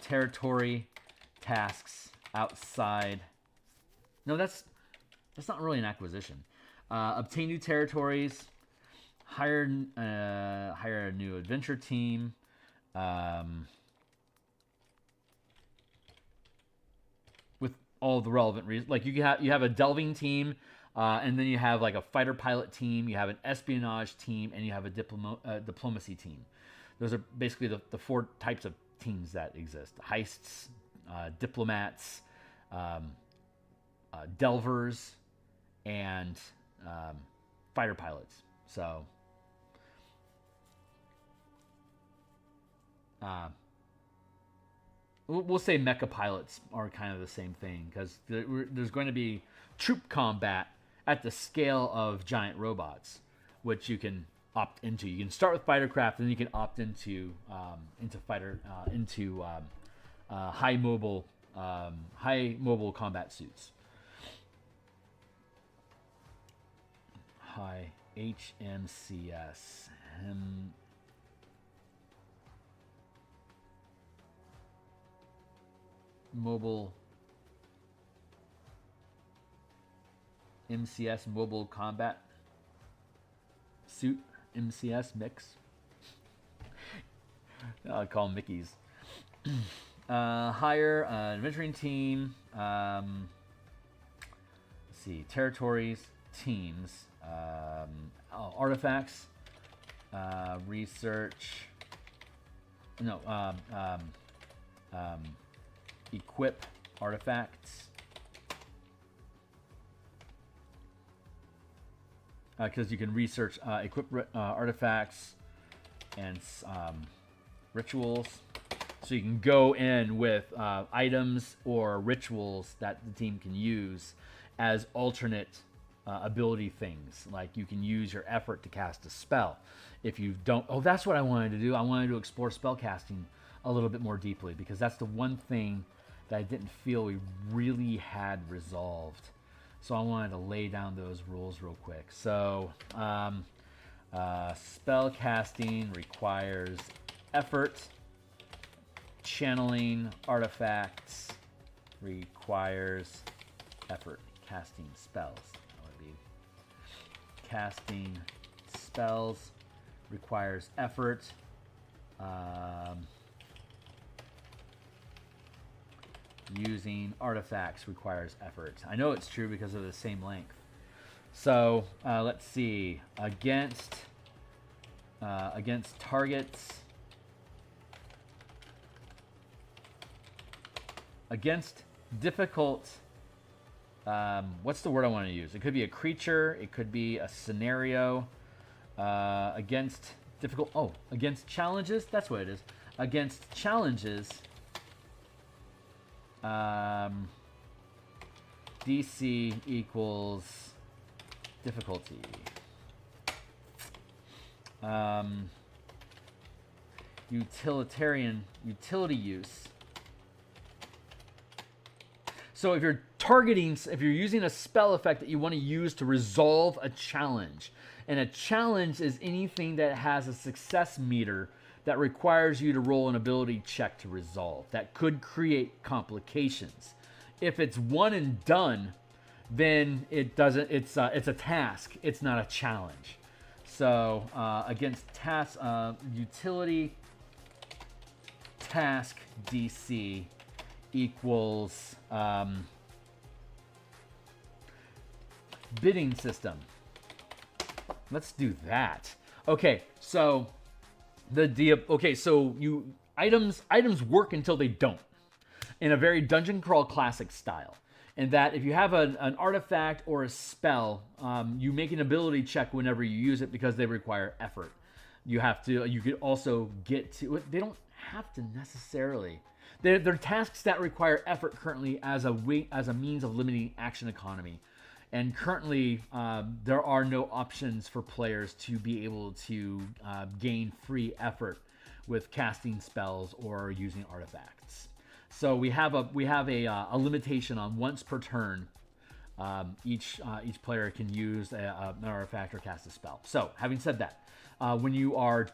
territory tasks outside. No, that's not really an acquisition. Obtain new territories, hire a new adventure team. With all the relevant reasons, like you have a delving team, and then you have like a fighter pilot team, you have an espionage team, and you have a diplomacy team. Those are basically the four types of teams that exist: heists, diplomats, delvers, and fighter pilots. So we'll say mecha pilots are kind of the same thing, because there's going to be troop combat at the scale of giant robots, which you can opt into. You can start with fighter craft, and then you can opt into high mobile combat suits. High HMCS. Mobile MCS, mobile combat suit, MCS mix. I'll call them Mickeys. Hire an adventuring team. Let's see, territories, teams, artifacts, research. No, equip artifacts, because you can research, equip artifacts and rituals. So you can go in with items or rituals that the team can use as alternate ability things. Like you can use your effort to cast a spell. If you don't, oh, that's what I wanted to do. I wanted to explore spell casting a little bit more deeply, because that's the one thing that I didn't feel we really had resolved. So I wanted to lay down those rules real quick. So spell casting requires effort. Channeling artifacts requires effort. Casting spells. That would be casting spells requires effort. Using artifacts requires effort. I know it's true because of the same length. So let's see. Against targets. Against difficult. What's the word I want to use? It could be a creature. It could be a scenario. Against difficult. Oh, against challenges. That's what it is. Against challenges. DC equals difficulty. Utility use. So if you're using a spell effect that you want to use to resolve a challenge, and a challenge is anything that has a success meter that requires you to roll an ability check to resolve. That could create complications. If it's one and done, then it doesn't. It's a task. It's not a challenge. So against task, utility task DC equals bidding system. Let's do that. Okay, so items work until they don't, in a very dungeon crawl classic style. And that if you have an artifact or a spell, you make an ability check whenever you use it because they require effort. You could also get to, they don't have to necessarily. They're tasks that require effort currently as a means of limiting action economy. And currently, there are no options for players to be able to gain free effort with casting spells or using artifacts. So we have a limitation on once per turn. Each player can use an artifact or cast a spell. So having said that, when you're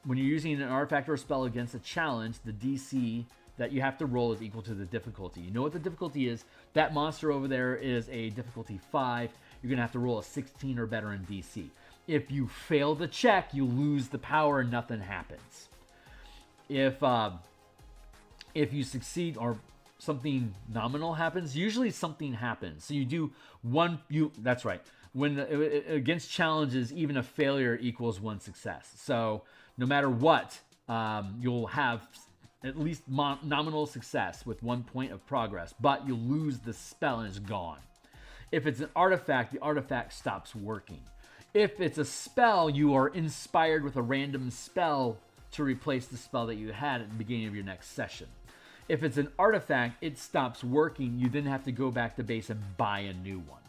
using an artifact or a spell against a challenge, the DC that you have to roll is equal to the difficulty. You know what the difficulty is? That monster over there is a difficulty 5. You're gonna have to roll a 16 or better in DC. If you fail the check, you lose the power and nothing happens. If you succeed or something nominal happens, usually something happens. So you do that's right. When against challenges, even a failure equals 1 success. So no matter what, you'll have at least nominal success with 1 point of progress, but you'll lose the spell and it's gone. If it's an artifact, the artifact stops working. If it's a spell, you are inspired with a random spell to replace the spell that you had at the beginning of your next session. If it's an artifact, it stops working. You then have to go back to base and buy a new one.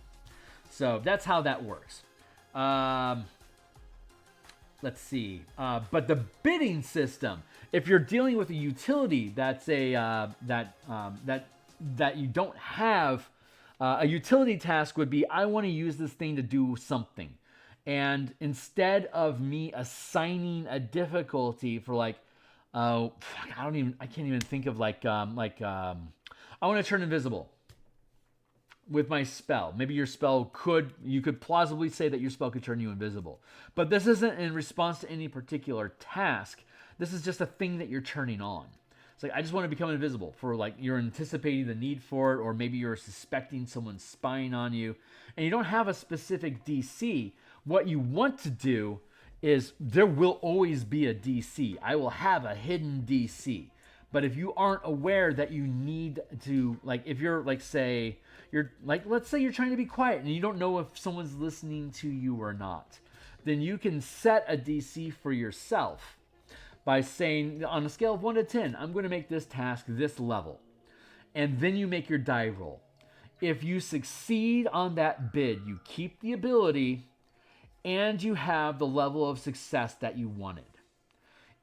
So that's how that works. Let's see. But the bidding system, if you're dealing with a utility that's that you don't have, a utility task would be, I want to use this thing to do something. And instead of me assigning a difficulty for I can't even think of I want to turn invisible with my spell. Maybe your spell you could plausibly say that your spell could turn you invisible. But this isn't in response to any particular task. This is just a thing that you're turning on. It's like, I just want to become invisible for you're anticipating the need for it, or maybe you're suspecting someone's spying on you and you don't have a specific DC. What you want to do is there will always be a DC. I will have a hidden DC. But if you aren't aware that you need to, if you're let's say you're trying to be quiet and you don't know if someone's listening to you or not, then you can set a DC for yourself by saying, on a scale of 1 to 10, I'm going to make this task this level. And then you make your die roll. If you succeed on that bid, you keep the ability and you have the level of success that you wanted.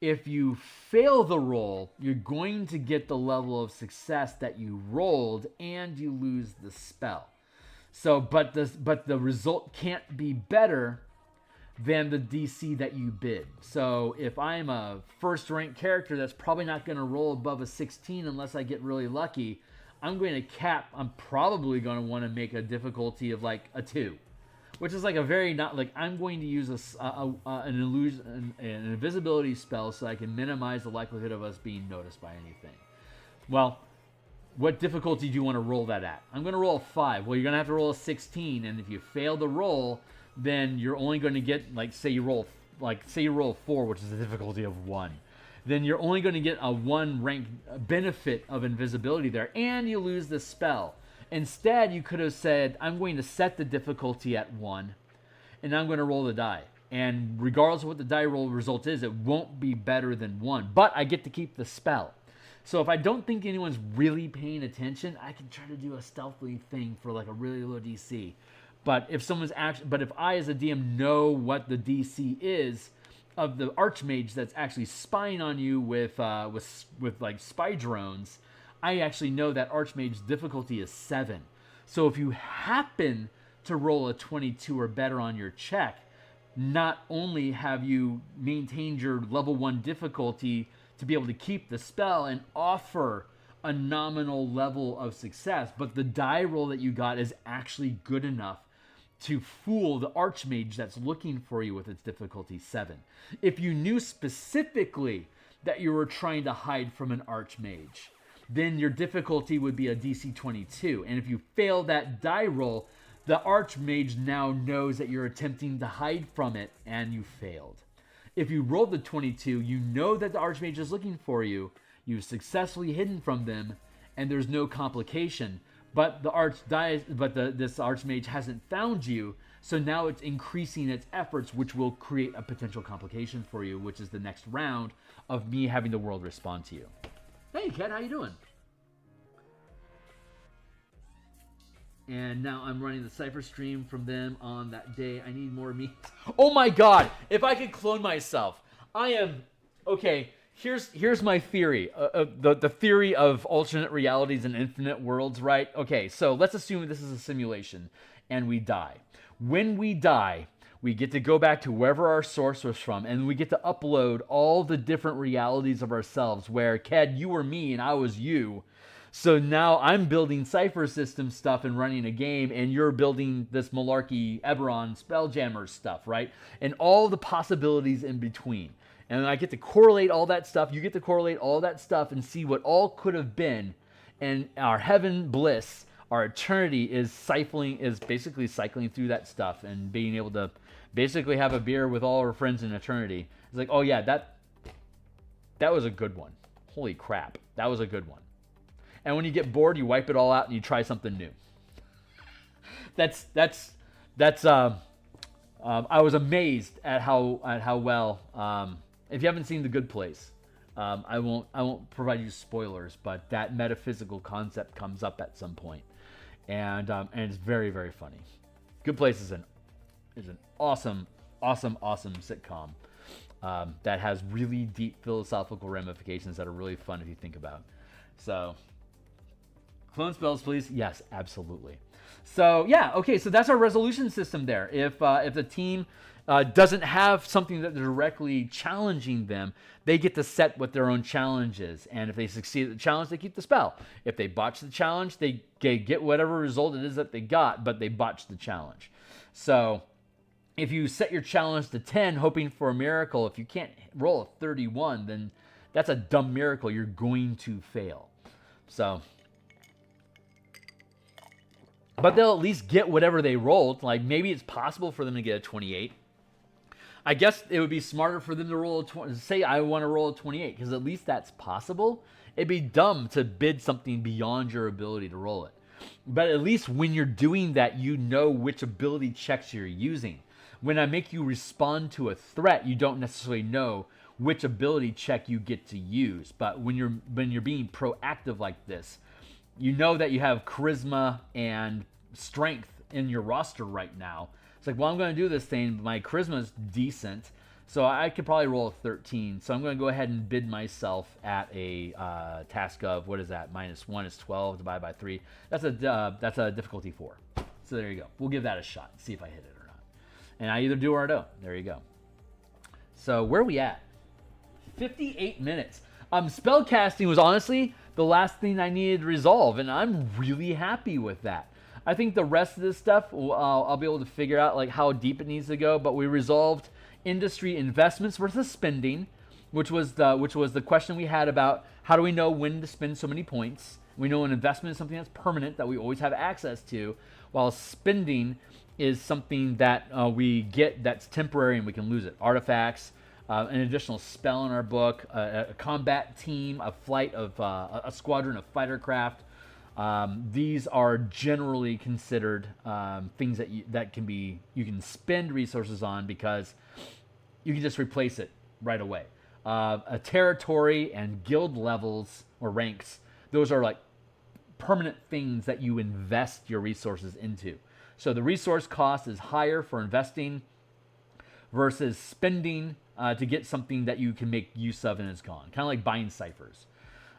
If you fail the roll, you're going to get the level of success that you rolled and you lose the spell. So, but the result can't be better than the DC that you bid. So if I'm a first rank character that's probably not going to roll above a 16 unless I get really lucky, I'm probably going to want to make a difficulty of a 2. Which is a very I'm going to use an illusion, an invisibility spell so I can minimize the likelihood of us being noticed by anything. Well, what difficulty do you want to roll that at? I'm going to roll a 5. Well, you're going to have to roll a 16, and if you fail the roll, then you're only going to get say you roll 4, which is a difficulty of 1. Then you're only going to get a 1 rank benefit of invisibility there, and you lose the spell. Instead, you could have said, I'm going to set the difficulty at 1, and I'm going to roll the die. And regardless of what the die roll result is, it won't be better than 1. But I get to keep the spell. So if I don't think anyone's really paying attention, I can try to do a stealthy thing for a really low DC. But if I as a DM know what the DC is of the Archmage that's actually spying on you with spy drones, I actually know that Archmage's difficulty is 7. So if you happen to roll a 22 or better on your check, not only have you maintained your level 1 difficulty to be able to keep the spell and offer a nominal level of success, but the die roll that you got is actually good enough to fool the Archmage that's looking for you with its difficulty 7. If you knew specifically that you were trying to hide from an Archmage, then your difficulty would be a DC 22. And if you fail that die roll, the Archmage now knows that you're attempting to hide from it and you failed. If you rolled the 22, you know that the Archmage is looking for you. You've successfully hidden from them and there's no complication. But this Archmage hasn't found you, so now it's increasing its efforts, which will create a potential complication for you, which is the next round of me having the world respond to you. Hey, Ken, how you doing? And now I'm running the Cypher stream from them on that day. I need more meat. Oh my God! If I could clone myself, I am okay. Here's my theory. The theory of alternate realities and infinite worlds, right? Okay, so let's assume this is a simulation, and we die. When we die, we get to go back to wherever our source was from, and we get to upload all the different realities of ourselves, where, Ked, you were me and I was you. So now I'm building Cypher system stuff and running a game, and you're building this malarkey eberron Spelljammer stuff, right? And all the possibilities in between. And I get to correlate all that stuff. You get to correlate all that stuff and see what all could have been. And our heaven bliss, our eternity is basically cycling through that stuff and being able to basically have a beer with all our friends in eternity. It's like, oh yeah, that was a good one. Holy crap, that was a good one. And when you get bored, you wipe it all out and you try something new. I was amazed at how well. If you haven't seen The Good Place, I won't provide you spoilers, but that metaphysical concept comes up at some point, and it's very, very funny. Good Place is an awesome sitcom that has really deep philosophical ramifications that are really fun if you think about. So, clone spells, please. Yes, absolutely. So yeah, okay. So that's our resolution system there. If the team doesn't have something that directly challenging them, they get to set what their own challenge is. And if they succeed at the challenge, they keep the spell. If they botch the challenge, they get whatever result it is that they got, but they botched the challenge. So if you set your challenge to 10, hoping for a miracle, if you can't roll a 31, then that's a dumb miracle. You're going to fail. So, but they'll at least get whatever they rolled. Like maybe it's possible for them to get a 28. I guess it would be smarter for them to roll a 20. Say I want to roll a 28, because at least that's possible. It'd be dumb to bid something beyond your ability to roll it. But at least when you're doing that, you know which ability checks you're using. When I make you respond to a threat, you don't necessarily know which ability check you get to use. But when you're being proactive like this, you know that you have charisma and strength in your roster right now. It's like, well, I'm going to do this thing, but my charisma is decent, so I could probably roll a 13. So I'm going to go ahead and bid myself at a task of, what is that? -1 is 12 divided by 3. That's a difficulty 4. So there you go. We'll give that a shot. See if I hit it or not. And I either do or I don't. There you go. So where are we at? 58 minutes. Spellcasting was honestly the last thing I needed to resolve, and I'm really happy with that. I think the rest of this stuff, I'll be able to figure out like how deep it needs to go, but we resolved industry investments versus spending, which was the question we had about how do we know when to spend so many points. We know an investment is something that's permanent, that we always have access to, while spending is something that we get that's temporary and we can lose it. Artifacts, an additional spell in our book, a combat team, a flight of a squadron of fighter craft. These are generally considered things that you can spend resources on because you can just replace it right away. A territory and guild levels or ranks, those are like permanent things that you invest your resources into. So the resource cost is higher for investing versus spending to get something that you can make use of and is gone. Kind of like buying ciphers.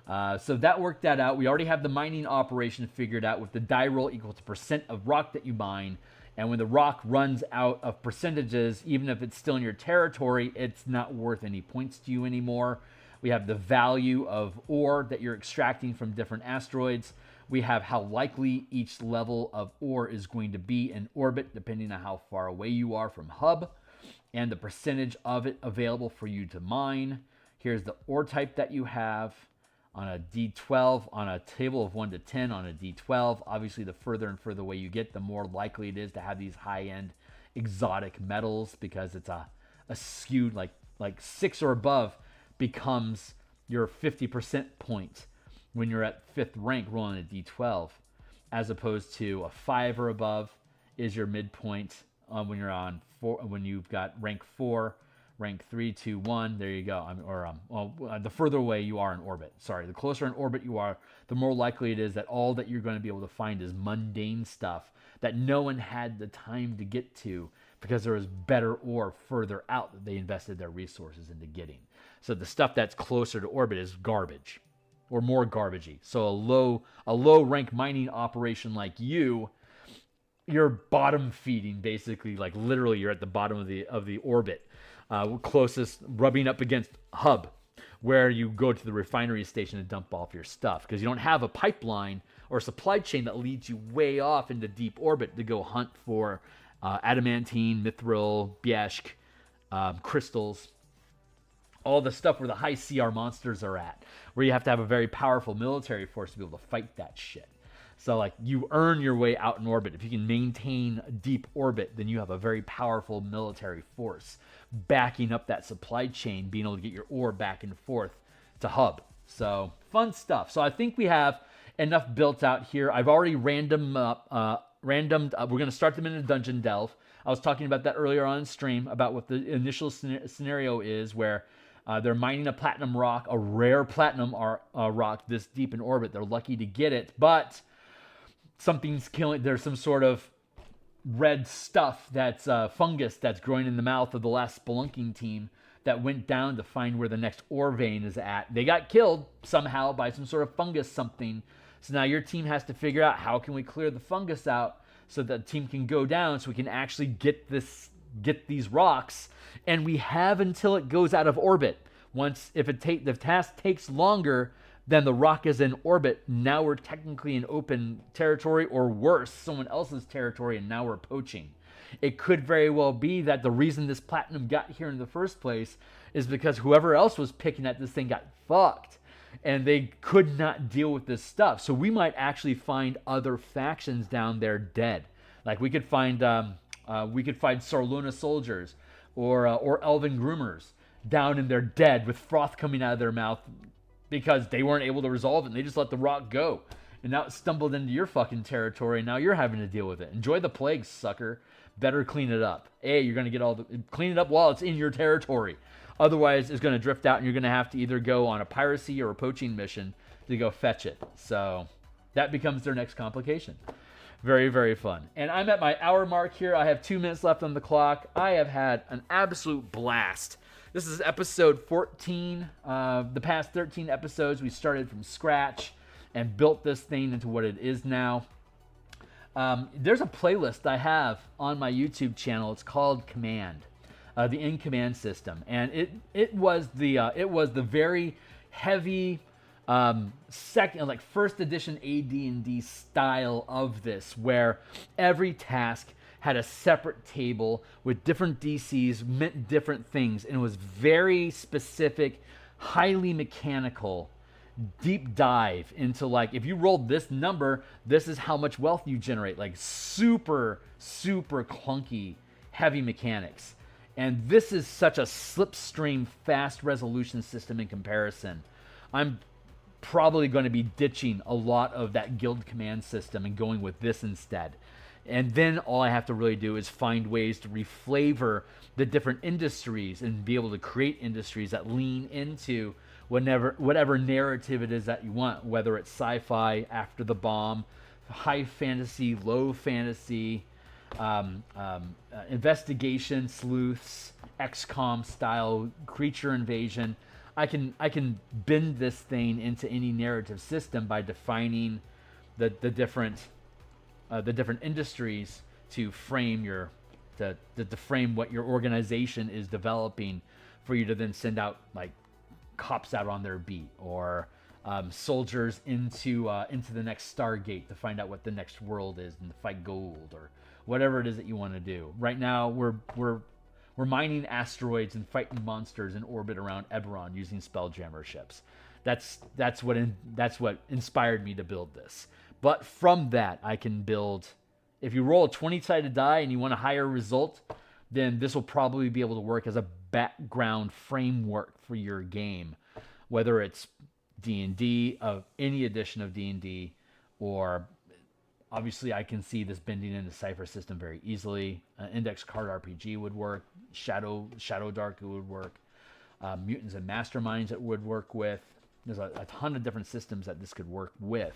So that worked that out. We already have the mining operation figured out with the die roll equal to % of rock that you mine. And when the rock runs out of percentages, even if it's still in your territory, it's not worth any points to you anymore. We have the value of ore that you're extracting from different asteroids. We have how likely each level of ore is going to be in orbit, depending on how far away you are from hub, and the percentage of it available for you to mine. Here's the ore type that you have. on a D12, on a table of 1 to 10 on a D12. Obviously, the further and further away you get, the more likely it is to have these high-end exotic metals, because it's a skewed, like 6 or above becomes your 50% point when you're at 5th rank rolling a D12, as opposed to a 5 or above is your midpoint when you're on 4, when you've got rank 4, rank 3, 2, 1. There you go. The further away you are in orbit. Sorry, the closer in orbit you are, the more likely it is that all that you're going to be able to find is mundane stuff that no one had the time to get to because there was better ore further out that they invested their resources into getting. So the stuff that's closer to orbit is garbage, or more garbagey. So a low rank mining operation like you're bottom feeding, basically, like literally you're at the bottom of the orbit, closest, rubbing up against hub, where you go to the refinery station to dump off your stuff, because you don't have a pipeline or supply chain that leads you way off into deep orbit to go hunt for adamantine, mithril, bieshk, crystals, all the stuff where the high CR monsters are at, where you have to have a very powerful military force to be able to fight that shit. So, like, you earn your way out in orbit. If you can maintain a deep orbit, then you have a very powerful military force backing up that supply chain, being able to get your ore back and forth to hub. So, fun stuff. So, I think we have enough built out here. I've already randomed up. We're going to start them in a dungeon delve. I was talking about that earlier on stream, about what the initial scenario is, where they're mining a platinum rock, a rare platinum rock this deep in orbit. They're lucky to get it, but something's killing. There's some sort of red stuff that's fungus that's growing in the mouth of the last spelunking team that went down to find where the next ore vein is at. They got killed somehow by some sort of fungus something. So now your team has to figure out, how can we clear the fungus out so that the team can go down, so we can actually get these rocks. And we have until it goes out of orbit. If the task takes longer than the rock is in orbit, now we're technically in open territory, or worse, someone else's territory, and now we're poaching. It could very well be that the reason this platinum got here in the first place is because whoever else was picking at this thing got fucked, and they could not deal with this stuff. So we might actually find other factions down there dead. Like, we could find Sarlona soldiers or Elven groomers down in there dead with froth coming out of their mouth because they weren't able to resolve it and they just let the rock go. And now it stumbled into your fucking territory, and now you're having to deal with it. Enjoy the plague, sucker. Better clean it up. You're going to get clean it up while it's in your territory. Otherwise, it's going to drift out, and you're going to have to either go on a piracy or a poaching mission to go fetch it. So that becomes their next complication. Very, very fun. And I'm at my hour mark here. I have 2 minutes left on the clock. I have had an absolute blast. This is episode 14. The past 13 episodes, we started from scratch and built this thing into what it is now. There's a playlist I have on my YouTube channel. It's called Command, the In Command system, and it was the very heavy first edition AD&D style of this, where every task had a separate table with different DCs, meant different things, and it was very specific, highly mechanical, deep dive into, like, if you rolled this number, this is how much wealth you generate. Like, super, super clunky, heavy mechanics. And this is such a slipstream, fast resolution system in comparison. I'm probably going to be ditching a lot of that guild command system and going with this instead. And then all I have to really do is find ways to reflavor the different industries and be able to create industries that lean into whatever narrative it is that you want, whether it's sci-fi, after the bomb, high fantasy, low fantasy, investigation, sleuths, XCOM style, creature invasion. I can bend this thing into any narrative system by defining the different industries to frame to frame what your organization is developing, for you to then send out, like, cops out on their beat, or soldiers into the next Stargate to find out what the next world is and to fight gold, or whatever it is that you want to do. Right now we're mining asteroids and fighting monsters in orbit around Eberron using Spelljammer ships. That's what inspired me to build this. But from that, I can build. If you roll a 20-sided die and you want a higher result, then this will probably be able to work as a background framework for your game, whether it's D&D, of any edition of D&D, or obviously I can see this bending into Cypher system very easily. Index card RPG would work. Shadow Dark would work. Mutants and Masterminds it would work with. There's a ton of different systems that this could work with.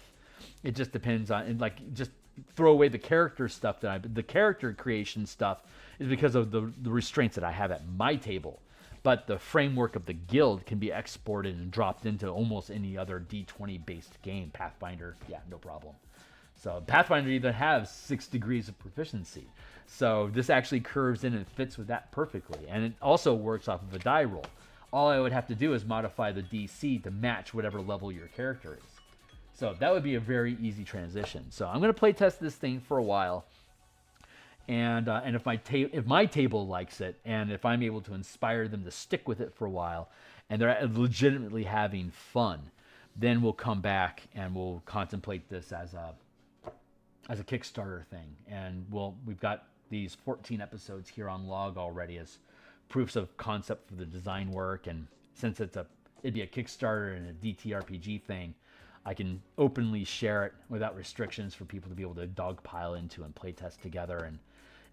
It just depends on, and like, just throw away the character stuff the character creation stuff is because of the restraints that I have at my table. But the framework of the guild can be exported and dropped into almost any other D20 based game. Pathfinder, yeah, no problem. So Pathfinder even has 6 degrees of proficiency. So this actually curves in and fits with that perfectly. And it also works off of a die roll. All I would have to do is modify the DC to match whatever level your character is. So that would be a very easy transition. So I'm going to play test this thing for a while. And if my table likes it, and if I'm able to inspire them to stick with it for a while, and they're legitimately having fun, then we'll come back and we'll contemplate this as a Kickstarter thing. And we've got these 14 episodes here on log already as proofs of concept for the design work. And since it'd be a Kickstarter and a DTRPG thing, I can openly share it without restrictions for people to be able to dogpile into and play test together. And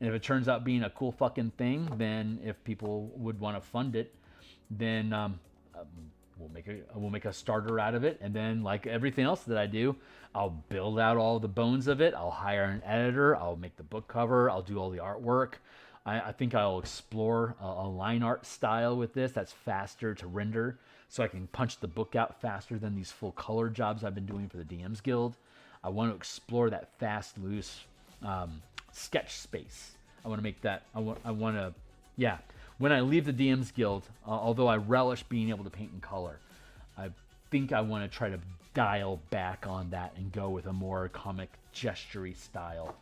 if it turns out being a cool fucking thing, then if people would want to fund it, then we'll make a starter out of it. And then, like everything else that I do, I'll build out all the bones of it. I'll hire an editor. I'll make the book cover. I'll do all the artwork. I think I'll explore a line art style with this that's faster to render, so I can punch the book out faster than these full color jobs I've been doing for the DMsGuild. I want to explore that fast, loose sketch space. I want to make that. I want to, yeah. When I leave the DMsGuild, although I relish being able to paint in color, I think I want to try to dial back on that and go with a more comic gestury style,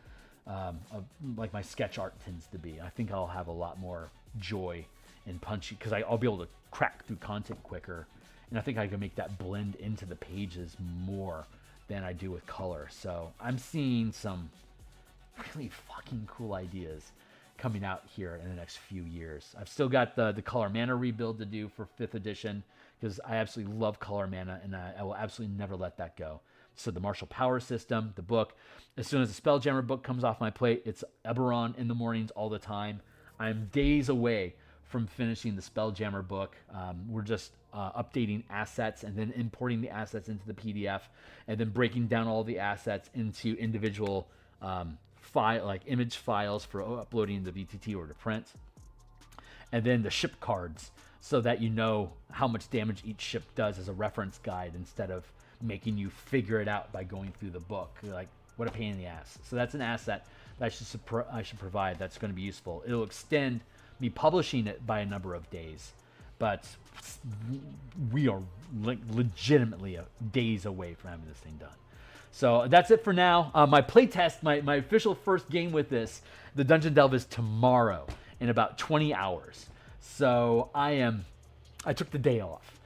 of like my sketch art tends to be. I think I'll have a lot more joy in punchy, because I'll be able to crack through content quicker, and I think I can make that blend into the pages more than I do with color. So I'm seeing some really fucking cool ideas coming out here in the next few years. I've still got the color mana rebuild to do for 5th edition, because I absolutely love color mana, and I will absolutely never let that go. So the martial power system, the book, as soon as the Spelljammer book comes off my plate, it's eberron in the mornings all the time. I'm days away from finishing the Spelljammer book. We're just updating assets and then importing the assets into the PDF, and then breaking down all the assets into individual image files for uploading to VTT or to print. And then the ship cards, so that you know how much damage each ship does as a reference guide, instead of making you figure it out by going through the book. You're like, what a pain in the ass. So that's an asset that I should provide that's going to be useful. It'll extend me publishing it by a number of days, but we are legitimately days away from having this thing done. So that's it for now. My playtest, my official first game with this, the Dungeon Delve, is tomorrow in about 20 hours. So I took the day off.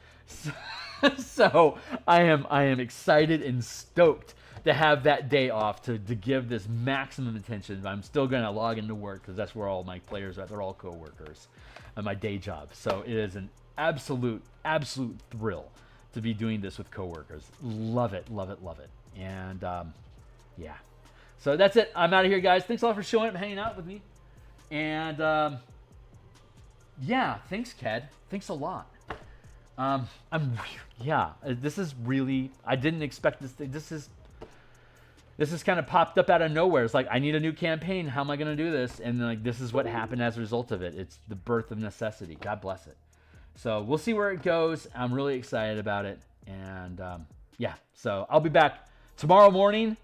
So I am excited and stoked to have that day off to give this maximum attention. I'm still going to log into work, because that's where all my players are. They're all co-workers at my day job. So it is an absolute thrill to be doing this with co-workers. Love it, love it, love it. And yeah. So that's it. I'm out of here, guys. Thanks a lot for showing up and hanging out with me. And yeah, thanks, Ked. Thanks a lot. This is really, I didn't expect this thing. This is kind of popped up out of nowhere. It's like, I need a new campaign. How am I going to do this? And like, this is what happened as a result of it. It's the birth of necessity. God bless it. So we'll see where it goes. I'm really excited about it. And yeah, so I'll be back tomorrow morning.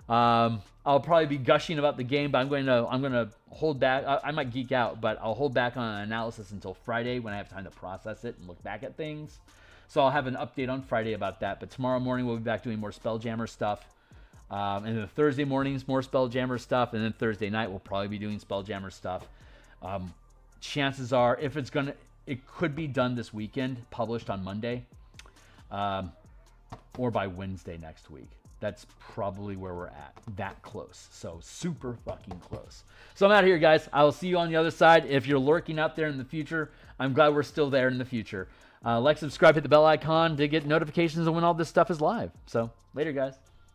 I'll probably be gushing about the game, but I'm going to hold back. I might geek out, but I'll hold back on analysis until Friday, when I have time to process it and look back at things. So I'll have an update on Friday about that. But tomorrow morning we'll be back doing more Spelljammer stuff. And then Thursday mornings, more Spelljammer stuff. And then Thursday night we'll probably be doing Spelljammer stuff. Chances are, it could be done this weekend, published on Monday. or by Wednesday next week. That's probably where we're at. That close. So super fucking close. So I'm out of here, guys. I will see you on the other side. If you're lurking out there in the future, I'm glad we're still there in the future. Like, subscribe, hit the bell icon to get notifications of when all this stuff is live. So later, guys.